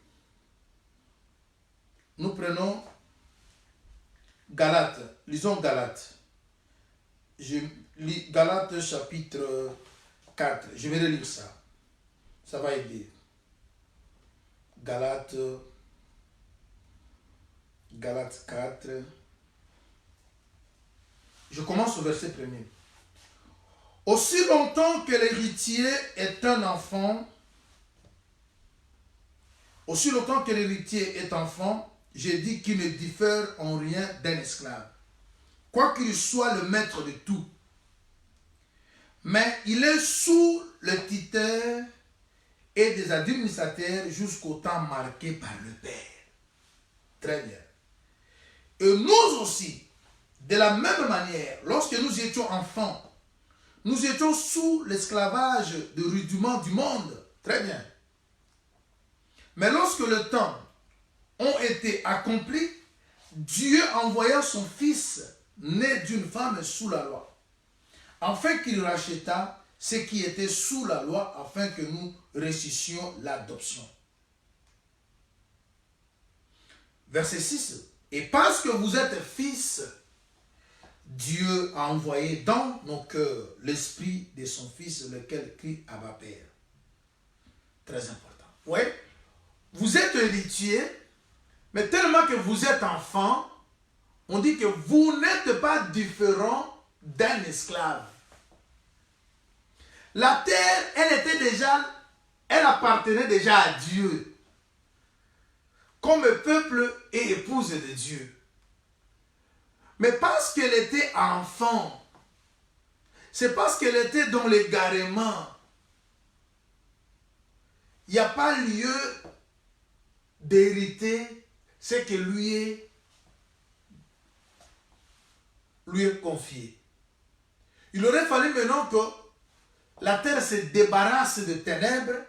Nous prenons Galates. Lisons Galates. Je lis Galates chapitre 4. Je vais relire ça. Ça va aider. Galates 4. Je commence au verset 1er. Aussi longtemps que l'héritier est un enfant, j'ai dit qu'il ne diffère en rien d'un esclave, quoiqu'il soit le maître de tout. Mais il est sous le tuteur et des administrateurs jusqu'au temps marqué par le Père. Très bien. Et nous aussi, de la même manière, lorsque nous étions enfants, nous étions sous l'esclavage de rudiments du monde. Très bien. Mais lorsque le temps a été accompli, Dieu envoya son Fils, né d'une femme sous la loi, afin qu'il racheta ce qui était sous la loi, afin que nous ressuscions l'adoption. Verset 6. Et parce que vous êtes fils, Dieu a envoyé dans nos cœurs l'esprit de son Fils, lequel crie Abba Père. Très important. Oui, vous êtes héritier, mais tellement que vous êtes enfant, on dit que vous n'êtes pas différent d'un esclave. La terre, elle appartenait déjà à Dieu, comme peuple et épouse de Dieu. Mais parce qu'elle était enfant, c'est parce qu'elle était dans l'égarement. Il n'y a pas lieu d'hériter ce que lui est confié. Il aurait fallu maintenant que la terre se débarrasse de ténèbres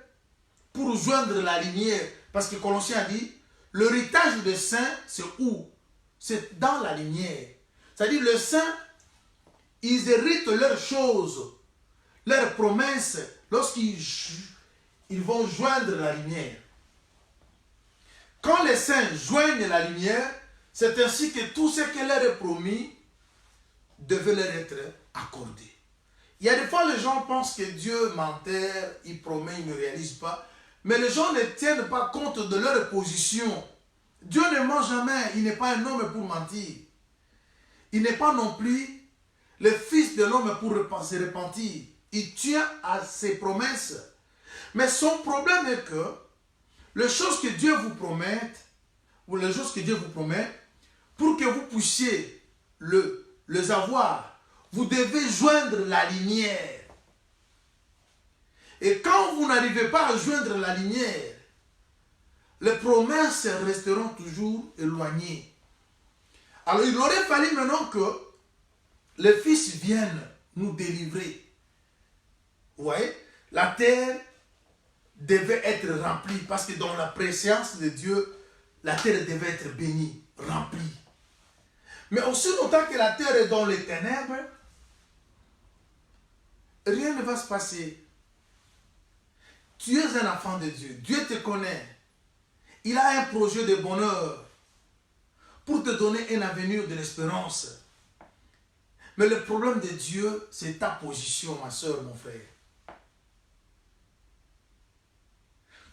pour joindre la lumière. Parce que Colossiens a dit, l'héritage des saints, c'est où? C'est dans la lumière. C'est-à-dire, les saints, ils héritent leurs choses, leurs promesses, lorsqu'ils vont joindre la lumière. Quand les saints joignent la lumière, c'est ainsi que tout ce qui leur est promis devait leur être accordé. Il y a des fois, les gens pensent que Dieu m'enterre, il promet, il ne réalise pas. Mais les gens ne tiennent pas compte de leur position. Dieu ne ment jamais, il n'est pas un homme pour mentir. Il n'est pas non plus le fils de l'homme pour se repentir. Il tient à ses promesses. Mais son problème est que les choses que Dieu vous promette, ou les choses que Dieu vous promet, pour que vous puissiez les avoir, vous devez joindre la lumière. Et quand vous n'arrivez pas à joindre la lumière, les promesses resteront toujours éloignées. Alors il aurait fallu maintenant que le Fils vienne nous délivrer. Vous voyez, la terre devait être remplie parce que dans la présence de Dieu, la terre devait être bénie, remplie. Mais aussi longtemps que la terre est dans les ténèbres, rien ne va se passer. Tu es un enfant de Dieu. Dieu te connaît. Il a un projet de bonheur pour te donner un avenir de l'espérance. Mais le problème de Dieu, c'est ta position, ma soeur, mon frère.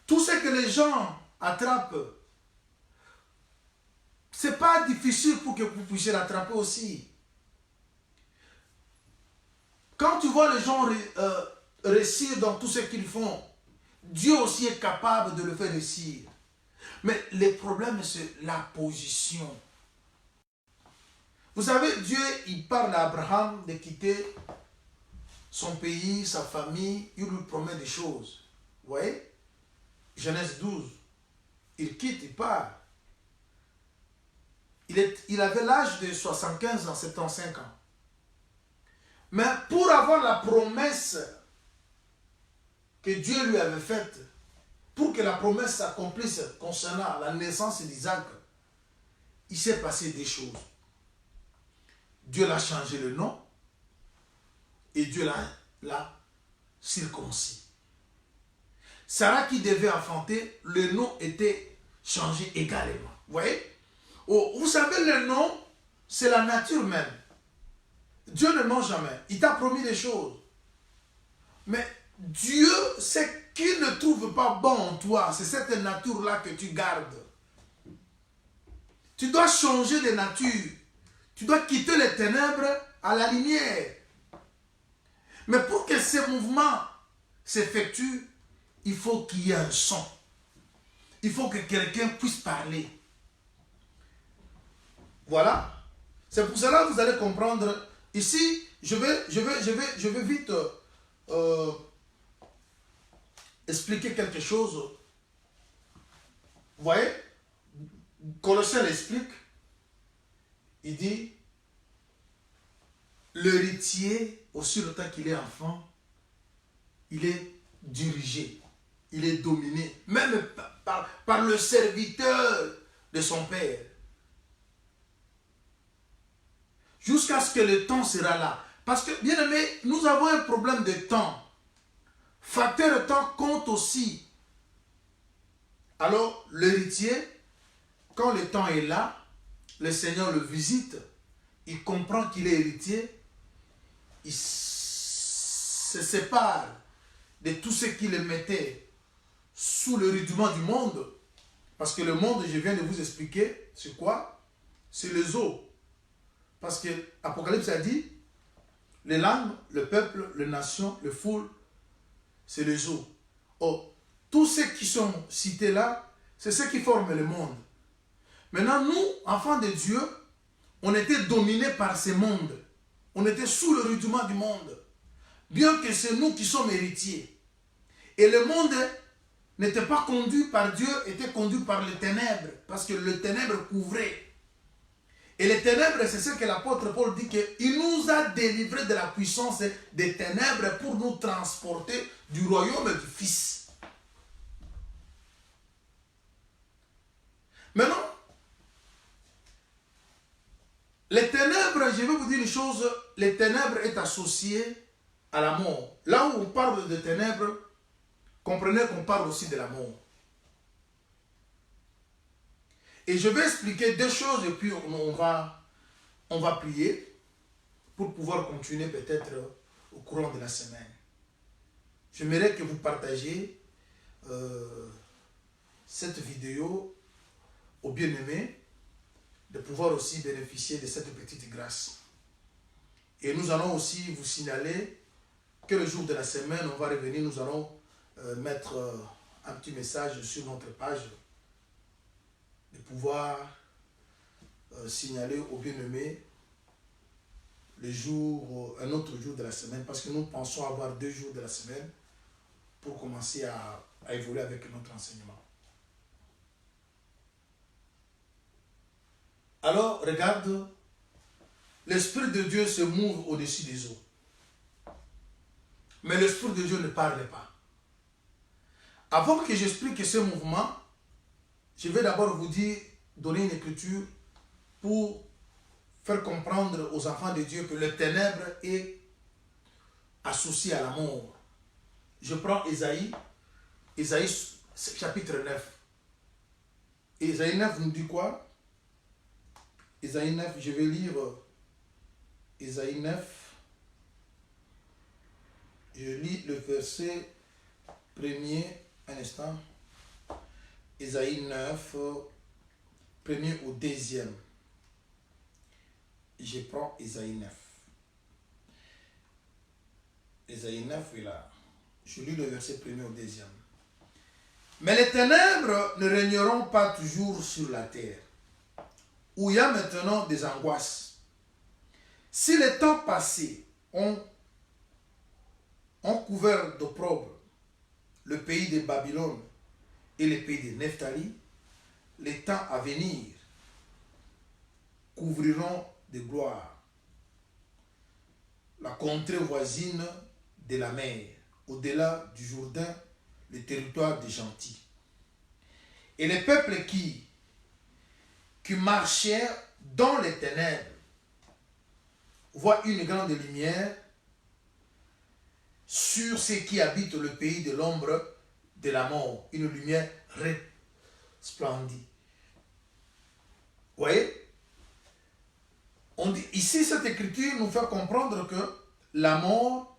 Tout ce que les gens attrapent, ce n'est pas difficile pour que vous puissiez l'attraper aussi. Quand tu vois les gens réussir dans tout ce qu'ils font, Dieu aussi est capable de le faire réussir. Mais le problème, c'est la position. Vous savez, Dieu, il parle à Abraham de quitter son pays, sa famille. Il lui promet des choses. Vous voyez? Genèse 12. Il quitte, il part. Il avait l'âge de 75 ans, 75 ans. Mais pour avoir la promesse que Dieu lui avait faite, pour que la promesse s'accomplisse concernant la naissance d'Isaac, il s'est passé des choses. Dieu l'a changé le nom et Dieu l'a circoncis. Sarah qui devait enfanter, le nom était changé également. Vous voyez? Oh, vous savez, le nom, c'est la nature même. Dieu ne ment jamais. Il t'a promis des choses. Mais Dieu, ce qu'il ne trouve pas bon en toi, c'est cette nature-là que tu gardes. Tu dois changer de nature. Tu dois quitter les ténèbres à la lumière. Mais pour que ce mouvement s'effectue, il faut qu'il y ait un son. Il faut que quelqu'un puisse parler. Voilà. C'est pour cela que vous allez comprendre. Ici, je vais vite expliquer quelque chose. Vous voyez, Colossiens l'explique. Il dit, l'héritier, aussi longtemps qu'il est enfant, il est dirigé, il est dominé, même par le serviteur de son père. Jusqu'à ce que le temps sera là. Parce que, bien aimé, nous avons un problème de temps. Facteur de temps compte aussi. Alors, l'héritier, quand le temps est là, le Seigneur le visite, il comprend qu'il est héritier, il se sépare de tout ce qui le mettait sous le rudiment du monde. Parce que le monde, je viens de vous expliquer, c'est quoi? C'est les eaux. Parce que l'Apocalypse a dit, les langues, le peuple, les nations, le foule, c'est les eaux. Or, tous ceux qui sont cités là, c'est ceux qui forment le monde. Maintenant, nous, enfants de Dieu, on était dominés par ce monde. On était sous le rudiment du monde. Bien que c'est nous qui sommes héritiers. Et le monde n'était pas conduit par Dieu, était conduit par les ténèbres. Parce que le ténèbre couvrait. Et les ténèbres, c'est ce que l'apôtre Paul dit, qu'il nous a délivrés de la puissance des ténèbres pour nous transporter du royaume du Fils. Maintenant, les ténèbres, je vais vous dire une chose, les ténèbres est associé à la mort. Là où on parle de ténèbres, comprenez qu'on parle aussi de la mort. Et je vais expliquer deux choses et puis on va prier pour pouvoir continuer peut-être au courant de la semaine. J'aimerais que vous partagiez cette vidéo aux bien-aimés, de pouvoir aussi bénéficier de cette petite grâce. Et nous allons aussi vous signaler que le jour de la semaine, on va revenir, nous allons mettre un petit message sur notre page, de pouvoir signaler aux bien-aimés le jour, un autre jour de la semaine, parce que nous pensons avoir 2 jours de la semaine pour commencer à évoluer avec notre enseignement. Alors, regarde, l'Esprit de Dieu se mouve au-dessus des eaux. Mais l'Esprit de Dieu ne parle pas. Avant que j'explique ce mouvement, je vais d'abord vous dire, donner une écriture pour faire comprendre aux enfants de Dieu que le ténèbre est associé à la mort. Je prends Ésaïe chapitre 9. Ésaïe 9 nous dit quoi? Ésaïe 9, je vais lire Ésaïe 9. Je lis le verset 1er, un instant. Ésaïe 9, 1er au 2e. Je prends Ésaïe 9. Ésaïe 9 est là. Je lis le verset 1er au 2e. Mais les ténèbres ne régneront pas toujours sur la terre, où il y a maintenant des angoisses. Si les temps passés ont couvert d'opprobre le pays de Babylone et le pays de Nephtali, les temps à venir couvriront de gloire la contrée voisine de la mer, au-delà du Jourdain, le territoire des gentils. Et les peuples qui marchaient dans les ténèbres voient une grande lumière sur ceux qui habitent le pays de l'ombre de la mort, une lumière resplendie. Vous voyez? On dit, ici, cette écriture nous fait comprendre que la mort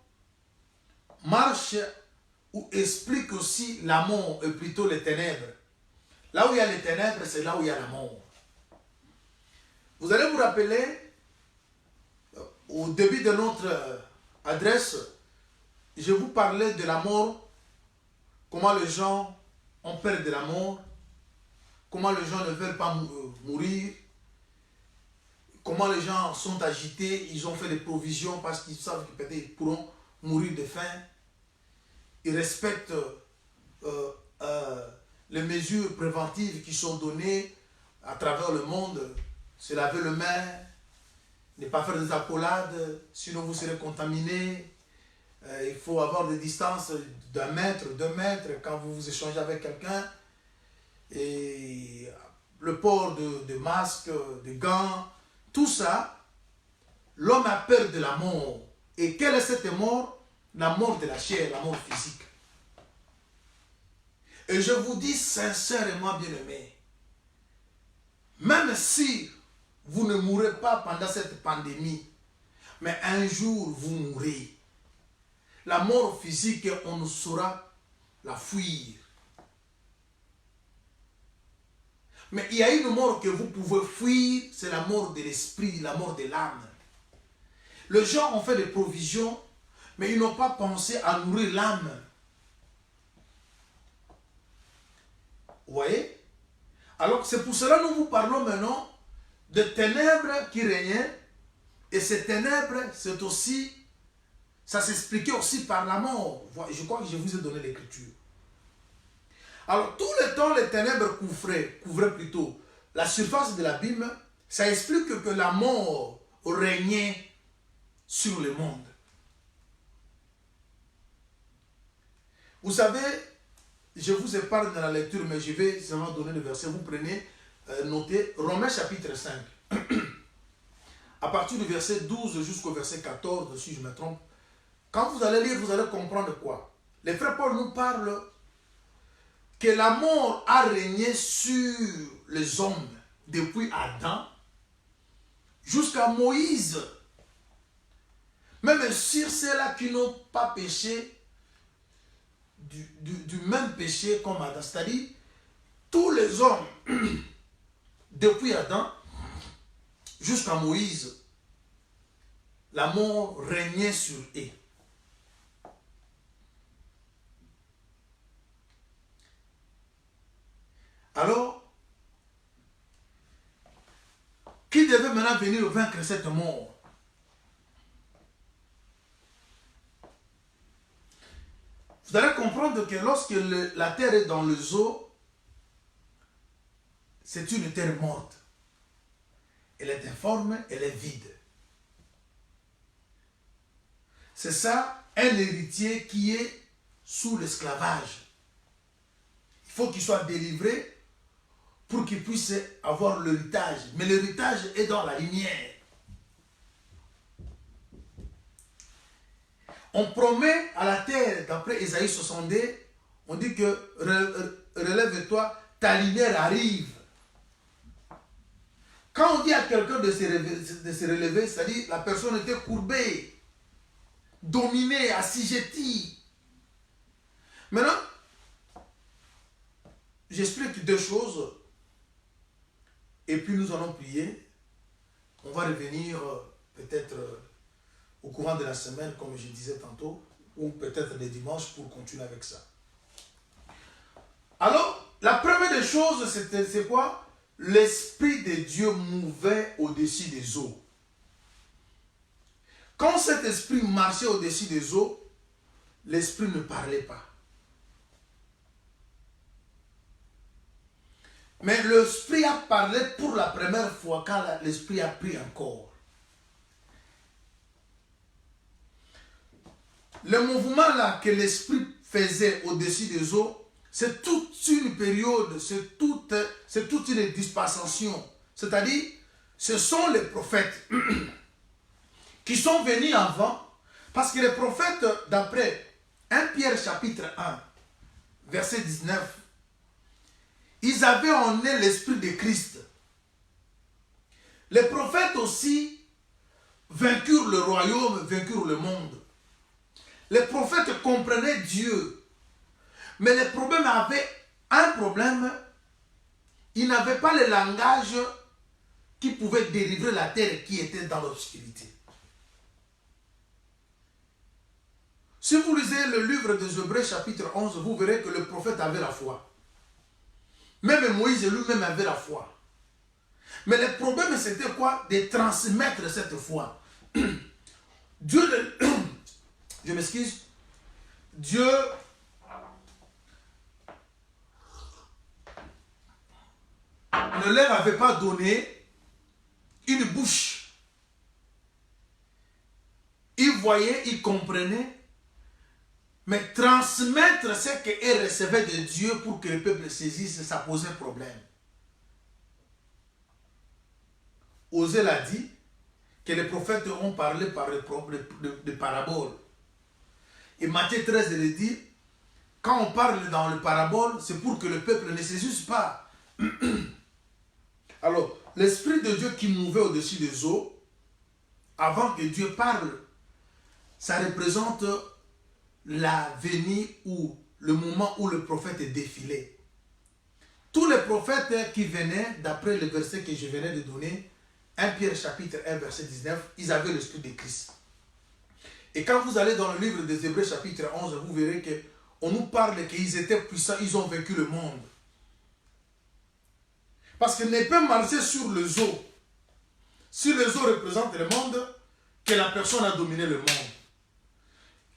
marche ou explique aussi la mort, et plutôt les ténèbres. Là où il y a les ténèbres, c'est là où il y a la mort. Vous allez vous rappeler, au début de notre adresse, je vous parlais de la mort, comment les gens ont peur de la mort, comment les gens ne veulent pas mourir, comment les gens sont agités, ils ont fait des provisions parce qu'ils savent qu'ils peut-être pourront mourir de faim. Ils respectent les mesures préventives qui sont données à travers le monde. Se laver les mains, ne pas faire des accolades, sinon vous serez contaminé. Il faut avoir des distances d'1 mètre, 2 mètres quand vous vous échangez avec quelqu'un. Et le port de masques, de gants, tout ça, l'homme a peur de la mort. Et quelle est cette mort? La mort de la chair, la mort physique. Et je vous dis sincèrement, bien-aimés, même si vous ne mourrez pas pendant cette pandémie, mais un jour vous mourrez. La mort physique, on ne saura la fuir. Mais il y a une mort que vous pouvez fuir, c'est la mort de l'esprit, la mort de l'âme. Les gens ont fait des provisions, mais ils n'ont pas pensé à nourrir l'âme. Vous voyez? Alors c'est pour cela que nous vous parlons maintenant de ténèbres qui régnaient. Et ces ténèbres, c'est aussi, ça s'expliquait aussi par la mort. Je crois que je vous ai donné l'écriture. Alors tout le temps, les ténèbres couvraient plutôt la surface de l'abîme. Ça explique que la mort régnait sur le monde. Vous savez, je vous épargne dans la lecture, mais je vais seulement donner le verset. Vous prenez, notez, Romains chapitre 5. À partir du verset 12 jusqu'au verset 14, si je me trompe. Quand vous allez lire, vous allez comprendre quoi. Les frères Paul nous parlent que la mort a régné sur les hommes depuis Adam jusqu'à Moïse. Même sur ceux-là qui n'ont pas péché du même péché comme Adam. C'est-à-dire, tous les hommes, depuis Adam jusqu'à Moïse, la mort régnait sur eux. Alors, qui devait maintenant venir vaincre cette mort? Vous allez comprendre que lorsque la terre est dans le zoo, c'est une terre morte. Elle est informe, elle est vide. C'est ça, un héritier qui est sous l'esclavage. Il faut qu'il soit délivré pour qu'il puisse avoir l'héritage. Mais l'héritage est dans la lumière. On promet à la terre, d'après Ésaïe 62, on dit que relève-toi, ta lumière arrive. Quand on dit à quelqu'un de se relever, c'est-à-dire la personne était courbée, dominée, assujettie. Maintenant, j'explique deux choses. Et puis nous allons prier. On va revenir peut-être au courant de la semaine, comme je disais tantôt, ou peut-être les dimanches pour continuer avec ça. Alors, la première des choses, c'est quoi? L'Esprit de Dieu mouvait au-dessus des eaux. Quand cet esprit marchait au-dessus des eaux, l'Esprit ne parlait pas. Mais l'Esprit a parlé pour la première fois quand l'Esprit a pris un corps. Le mouvement là que l'Esprit faisait au-dessus des eaux, c'est toute une période, c'est toute une dispensation. C'est-à-dire, ce sont les prophètes qui sont venus avant, parce que les prophètes, d'après 1 Pierre chapitre 1, verset 19, ils avaient en eux l'Esprit de Christ. Les prophètes aussi vaincurent le royaume, vaincurent le monde. Les prophètes comprenaient Dieu. Mais les problèmes avaient un problème. Ils n'avaient pas le langage qui pouvait délivrer la terre qui était dans l'obscurité. Si vous lisez le livre des Hébreux chapitre 11, vous verrez que le prophète avait la foi. Même Moïse lui-même avait la foi. Mais le problème c'était quoi? De transmettre cette foi. Dieu, je m'excuse, Dieu ne leur avait pas donné une bouche. Ils voyaient, ils comprenaient, mais transmettre ce qu'ils recevaient de Dieu pour que le peuple saisisse, ça posait problème. Osée l'a dit, que les prophètes ont parlé par des paraboles. Et Matthieu 13 le dit, quand on parle dans le parabole, c'est pour que le peuple ne saisisse pas. Alors, l'Esprit de Dieu qui mouvait au-dessus des eaux, avant que Dieu parle, ça représente la venue ou le moment où le prophète est défilé. Tous les prophètes qui venaient, d'après le verset que je venais de donner, 1 Pierre chapitre 1 verset 19, ils avaient l'Esprit de Christ. Et quand vous allez dans le livre des Hébreux chapitre 11, vous verrez qu'on nous parle qu'ils étaient puissants, ils ont vaincu le monde. Parce qu'il ne peut marcher sur les eaux. Si les eaux représentent le monde, que la personne a dominé le monde.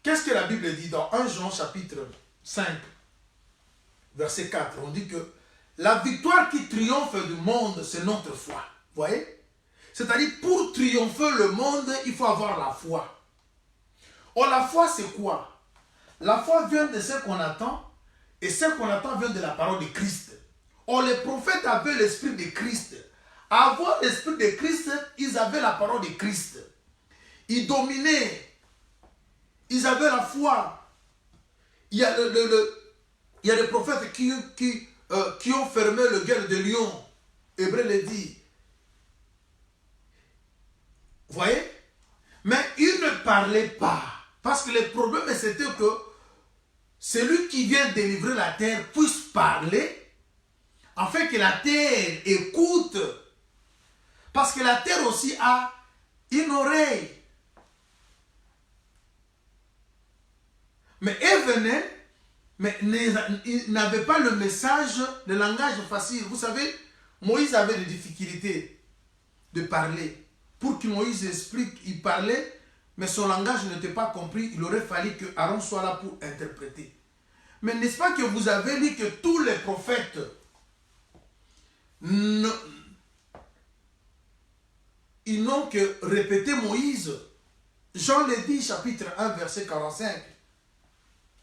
Qu'est-ce que la Bible dit dans 1 Jean chapitre 5, verset 4? On dit que la victoire qui triomphe du monde, c'est notre foi. Vous voyez? C'est-à-dire, pour triompher le monde, il faut avoir la foi. Or, la foi, c'est quoi? La foi vient de ce qu'on attend, et ce qu'on attend vient de la parole de Christ. Or, les prophètes avaient l'Esprit de Christ. Avoir l'Esprit de Christ, ils avaient la parole de Christ. Ils dominaient. Ils avaient la foi. Il y a des prophètes qui ont fermé le gueule de lion. Hébreu le dit. Vous voyez? Mais ils Dieu ne parlait pas. Parce que le problème, c'était que celui qui vient délivrer la terre puisse parler, afin que la terre écoute. Parce que la terre aussi a une oreille. Mais elle venait, mais il n'avait pas le message, le langage facile. Vous savez, Moïse avait des difficultés de parler. Pour que Moïse explique, il parlait, mais son langage n'était pas compris. Il aurait fallu que Aaron soit là pour interpréter. Mais n'est-ce pas que vous avez dit que tous les prophètes ils n'ont que répété Moïse. Jean le dit, chapitre 1, verset 45.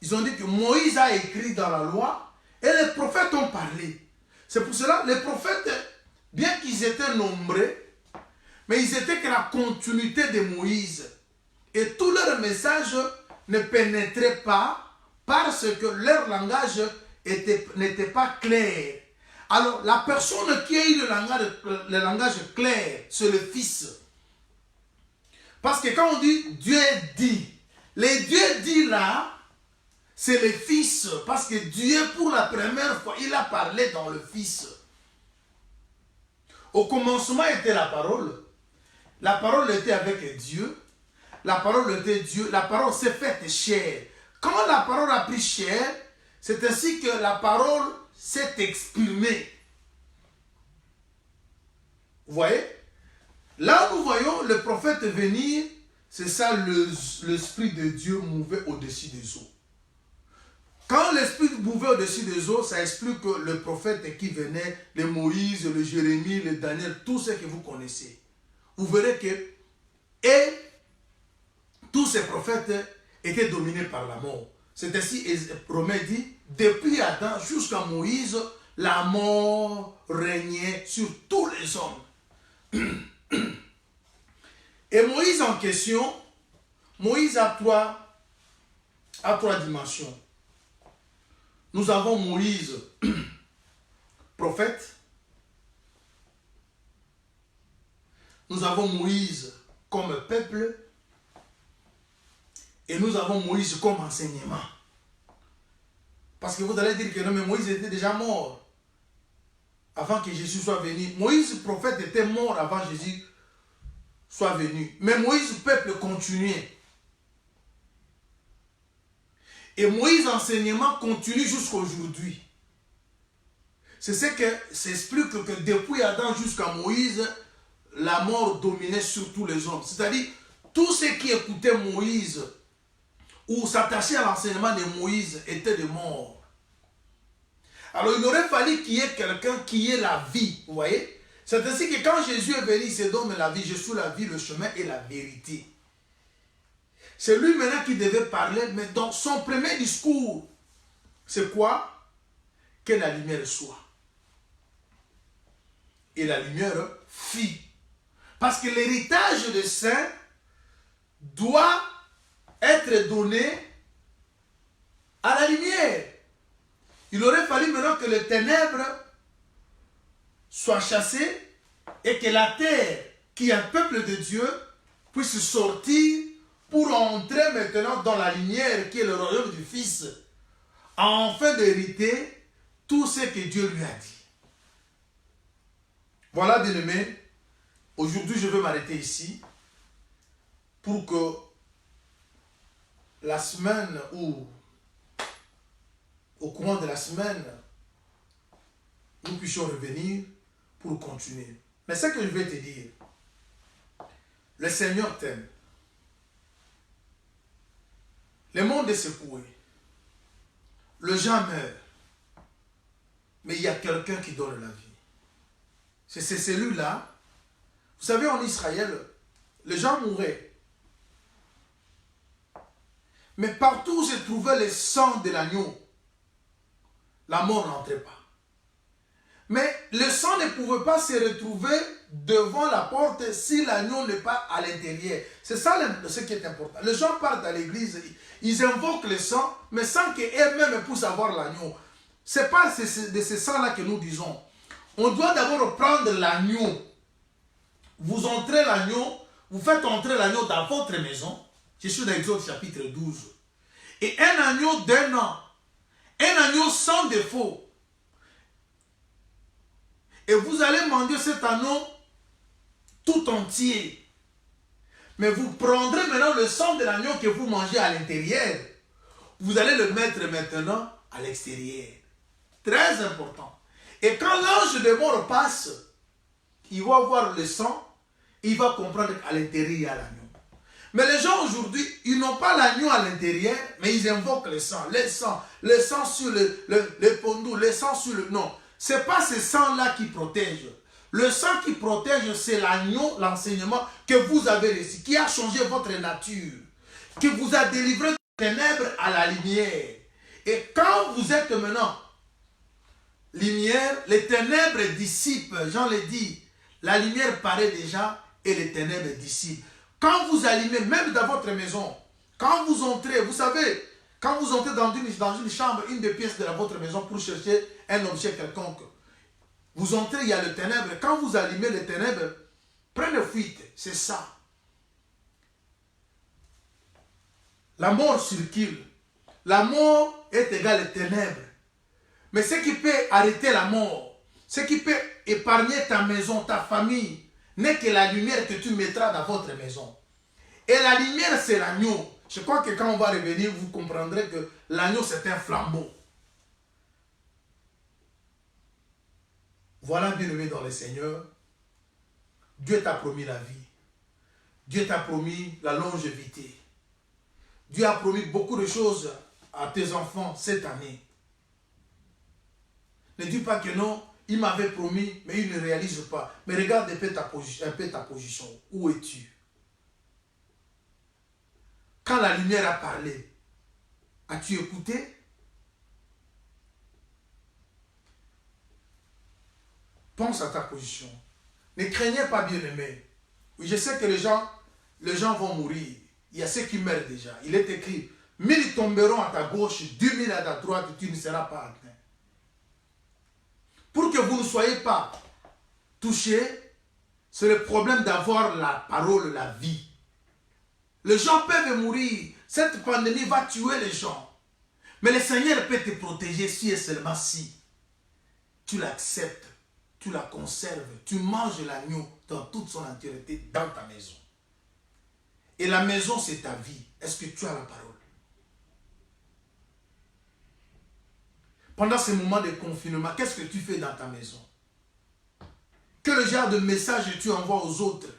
Ils ont dit que Moïse a écrit dans la loi et les prophètes ont parlé. C'est pour cela les prophètes, bien qu'ils étaient nombreux, mais ils étaient que la continuité de Moïse. Et tout leur message ne pénétrait pas parce que leur langage n'était pas clair. Alors, la personne qui a eu le langage clair, c'est le Fils. Parce que quand on dit Dieu dit, les Dieu dit là, c'est le Fils. Parce que Dieu, pour la première fois, il a parlé dans le Fils. Au commencement était la parole. La parole était avec Dieu. La parole était Dieu. La parole s'est faite chair. Quand la parole a pris chair, c'est ainsi que la parole s'est exprimée. Vous voyez? Là où nous voyons le prophète venir, c'est ça l'Esprit de Dieu mouvait au-dessus des eaux. Quand l'Esprit mouvait au-dessus des eaux, ça explique que le prophète qui venait, le Moïse, le Jérémie, le Daniel, tout ce que vous connaissez. Vous verrez que tous ces prophètes étaient dominés par la mort. C'est ainsi, Romain dit, depuis Adam jusqu'à Moïse, la mort régnait sur tous les hommes. Et Moïse en question, Moïse a trois dimensions. Nous avons Moïse, prophète. Nous avons Moïse comme peuple. Et nous avons Moïse comme enseignement. Parce que vous allez dire que non, mais Moïse était déjà mort avant que Jésus soit venu. Moïse, prophète, était mort avant que Jésus soit venu. Mais Moïse, peuple, continuait. Et Moïse, enseignement, continue jusqu'à aujourd'hui. C'est ce que s'explique que depuis Adam jusqu'à Moïse, la mort dominait sur tous les hommes. C'est-à-dire, tous ceux qui écoutaient Moïse ou s'attachaient à l'enseignement de Moïse étaient des morts. Alors, il aurait fallu qu'il y ait quelqu'un qui ait la vie, vous voyez. C'est ainsi que quand Jésus est venu, il s'est donné la vie. Je suis la vie, le chemin et la vérité. C'est lui maintenant qui devait parler, mais dans son premier discours, c'est quoi? Que la lumière soit. Et la lumière fit. Parce que l'héritage des saints doit être donné à la lumière. Il aurait fallu maintenant que les ténèbres soient chassées et que la terre, qui est un peuple de Dieu, puisse sortir pour entrer maintenant dans la lumière qui est le royaume du Fils, afin d'hériter tout ce que Dieu lui a dit. Voilà, bien-aimés, aujourd'hui je vais m'arrêter ici pour que la semaine ou au courant de la semaine, nous puissions revenir pour continuer. Mais ce que je vais te dire, le Seigneur t'aime. Le monde est secoué. Le gens meurt. Mais il y a quelqu'un qui donne la vie. C'est celui-là. Vous savez, en Israël, les gens mouraient. Mais partout où se trouvait le sang de l'agneau, la mort n'entrait pas. Mais le sang ne pouvait pas se retrouver devant la porte si l'agneau n'est pas à l'intérieur. C'est ça ce qui est important. Les gens partent à l'église, ils invoquent le sang, mais sans qu'eux-mêmes puissent avoir l'agneau. Ce n'est pas de ce sang-là que nous disons. On doit d'abord prendre l'agneau. Vous entrez l'agneau, vous faites entrer l'agneau dans votre maison. Je suis dans Exode chapitre 12. Et un agneau d'un an, un agneau sans défaut. Et vous allez manger cet agneau tout entier. Mais vous prendrez maintenant le sang de l'agneau que vous mangez à l'intérieur. Vous allez le mettre maintenant à l'extérieur. Très important. Et quand l'ange de mort passe, il va voir le sang, il va comprendre qu'à l'intérieur, il y a l'agneau. Mais les gens aujourd'hui, ils n'ont pas l'agneau à l'intérieur, mais ils invoquent le sang sur le pondou, le sang sur le... Non, ce n'est pas ce sang-là qui protège. Le sang qui protège, c'est l'agneau, l'enseignement que vous avez reçu, qui a changé votre nature, qui vous a délivré des ténèbres à la lumière. Et quand vous êtes maintenant lumière, les ténèbres dissipent. Jean le dit, la lumière paraît déjà et les ténèbres dissipent. Quand vous allumez, même dans votre maison, quand vous entrez, vous savez, quand vous entrez dans une chambre, une des pièces de votre maison pour chercher un objet quelconque, vous entrez, il y a le ténèbre. Quand vous allumez les ténèbres, prenez fuite. C'est ça. La mort circule. La mort est égale aux ténèbres. Mais ce qui peut arrêter la mort, ce qui peut épargner ta maison, ta famille, n'est que la lumière que tu mettras dans votre maison. Et la lumière, c'est l'agneau. Je crois que quand on va revenir, vous comprendrez que l'agneau, c'est un flambeau. Voilà, bien-aimé dans le Seigneur, Dieu t'a promis la vie. Dieu t'a promis la longévité. Dieu a promis beaucoup de choses à tes enfants cette année. Ne dis pas que non, il m'avait promis, mais il ne réalise pas. Mais regarde un peu ta position. Où es-tu? Quand la lumière a parlé, as-tu écouté? Pense à ta position. Ne craignez pas, bien-aimé. Oui, je sais que les gens vont mourir. Il y a ceux qui meurent déjà. Il est écrit, 1000 tomberont à ta gauche, 10 000 à ta droite, tu ne seras pas atteint. Pour que vous ne soyez pas touchés, c'est le problème d'avoir la parole, la vie. Les gens peuvent mourir. Cette pandémie va tuer les gens. Mais le Seigneur peut te protéger si et seulement si tu l'acceptes. Tu la conserves, tu manges l'agneau dans toute son entièreté dans ta maison. Et la maison, c'est ta vie. Est-ce que tu as la parole? Pendant ces moments de confinement, qu'est-ce que tu fais dans ta maison? Quel genre de message tu envoies aux autres?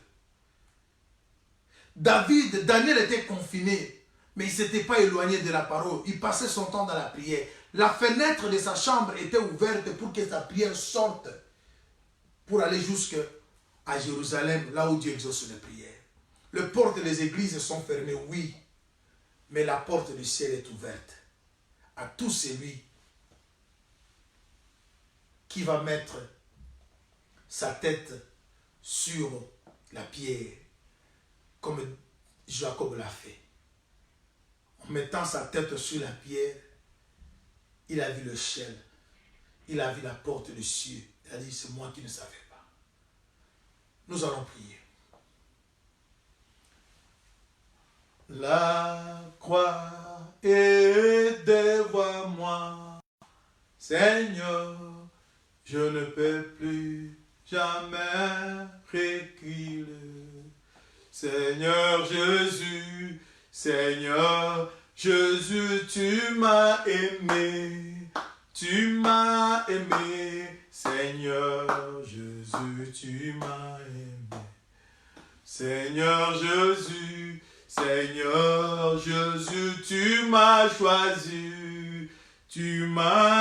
Daniel était confiné, mais il ne s'était pas éloigné de la parole. Il passait son temps dans la prière. La fenêtre de sa chambre était ouverte pour que sa prière sorte, pour aller jusqu'à Jérusalem, là où Dieu exauce les prières. Les portes des églises sont fermées, oui, mais la porte du ciel est ouverte à tout celui qui va mettre sa tête sur la pierre, comme Jacob l'a fait. En mettant sa tête sur la pierre, il a vu le ciel, il a vu la porte du ciel. Il a dit, c'est moi qui ne savais pas. Nous allons prier. La croix est devant moi, Seigneur, je ne peux plus jamais reculer. Seigneur Jésus, tu m'as aimé, Seigneur Jésus, tu m'as aimé. Seigneur Jésus, tu m'as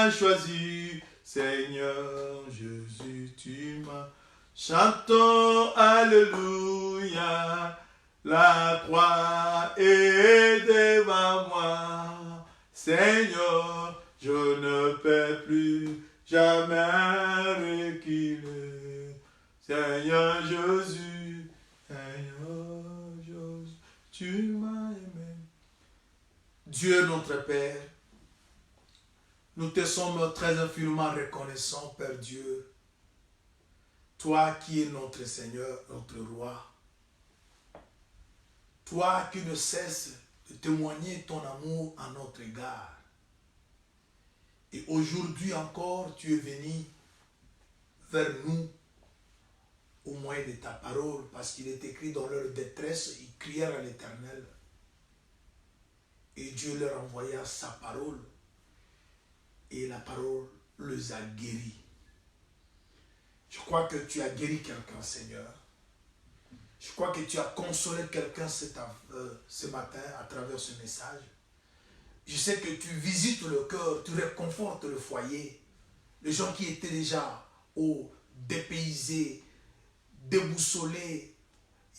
choisi, Seigneur Jésus, tu m'as... Chantons Alléluia, la croix est devant moi, Seigneur, je ne peux plus jamais reculer. Seigneur Jésus, tu m'as aimé. Dieu notre Père, nous te sommes très infiniment reconnaissants, Père Dieu. Toi qui es notre Seigneur, notre Roi. Toi qui ne cesses de témoigner ton amour à notre égard. Et aujourd'hui encore, tu es venu vers nous au moyen de ta parole, parce qu'il est écrit dans leur détresse, ils crièrent à l'Éternel. Et Dieu leur envoya sa parole. Et la parole les a guéris. Je crois que tu as guéri quelqu'un, Seigneur. Je crois que tu as consolé quelqu'un ce matin à travers ce message. Je sais que tu visites le cœur, tu réconfortes le foyer. Les gens qui étaient déjà dépaysés, déboussolés,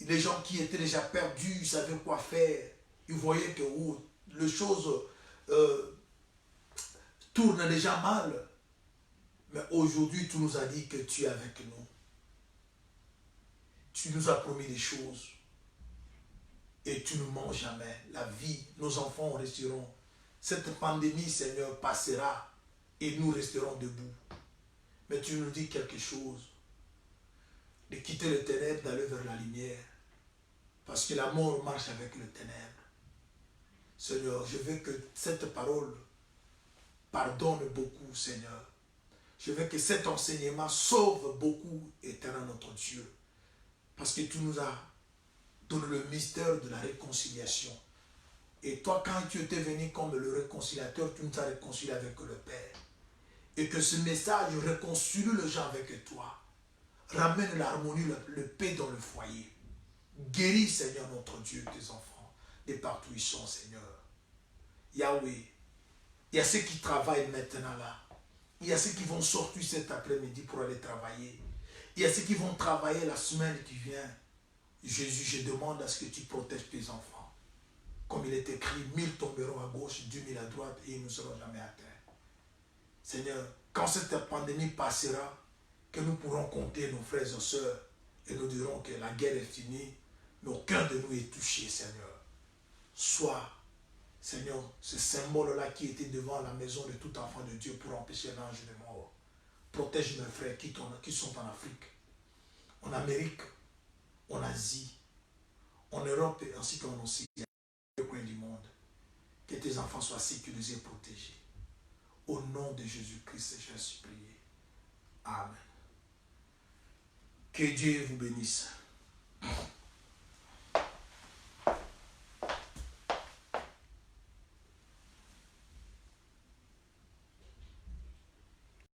les gens qui étaient déjà perdus, ils savaient quoi faire. Ils voyaient que les choses tournent déjà mal. Mais aujourd'hui, tu nous as dit que tu es avec nous. Tu nous as promis des choses. Et tu ne mens jamais. La vie, nos enfants resteront. Cette pandémie, Seigneur, passera et nous resterons debout. Mais tu nous dis quelque chose. De quitter le ténèbre, d'aller vers la lumière. Parce que la mort marche avec le ténèbre. Seigneur, je veux que cette parole pardonne beaucoup, Seigneur. Je veux que cet enseignement sauve beaucoup, éternel notre Dieu. Parce que tu nous as donné le mystère de la réconciliation. Et toi, quand tu étais venu comme le réconciliateur, tu nous as réconcilié avec le Père. Et que ce message réconcilie les gens avec toi. Ramène l'harmonie, le paix dans le foyer. Guéris, Seigneur, notre Dieu, tes enfants, de partout ils sont, Seigneur. Yahweh, il y a ceux qui travaillent maintenant là. Il y a ceux qui vont sortir cet après-midi pour aller travailler. Il y a ceux qui vont travailler la semaine qui vient. Jésus, je demande à ce que tu protèges tes enfants. Comme il est écrit, 1000 tomberont à gauche, 10 000 à droite et ils ne seront jamais à terre. Seigneur, quand cette pandémie passera, que nous pourrons compter nos frères et sœurs et nous dirons que la guerre est finie, mais aucun de nous est touché, Seigneur. Sois, Seigneur, ce symbole-là qui était devant la maison de tout enfant de Dieu pour empêcher l'ange de mort. Protège mes frères qui sont en Afrique, en Amérique, en Asie, en Europe ainsi qu'en Occident, au coin du monde. Que tes enfants soient sécurisés et protégés. Au nom de Jésus-Christ, j'ai supplié. Amen. Que Dieu vous bénisse.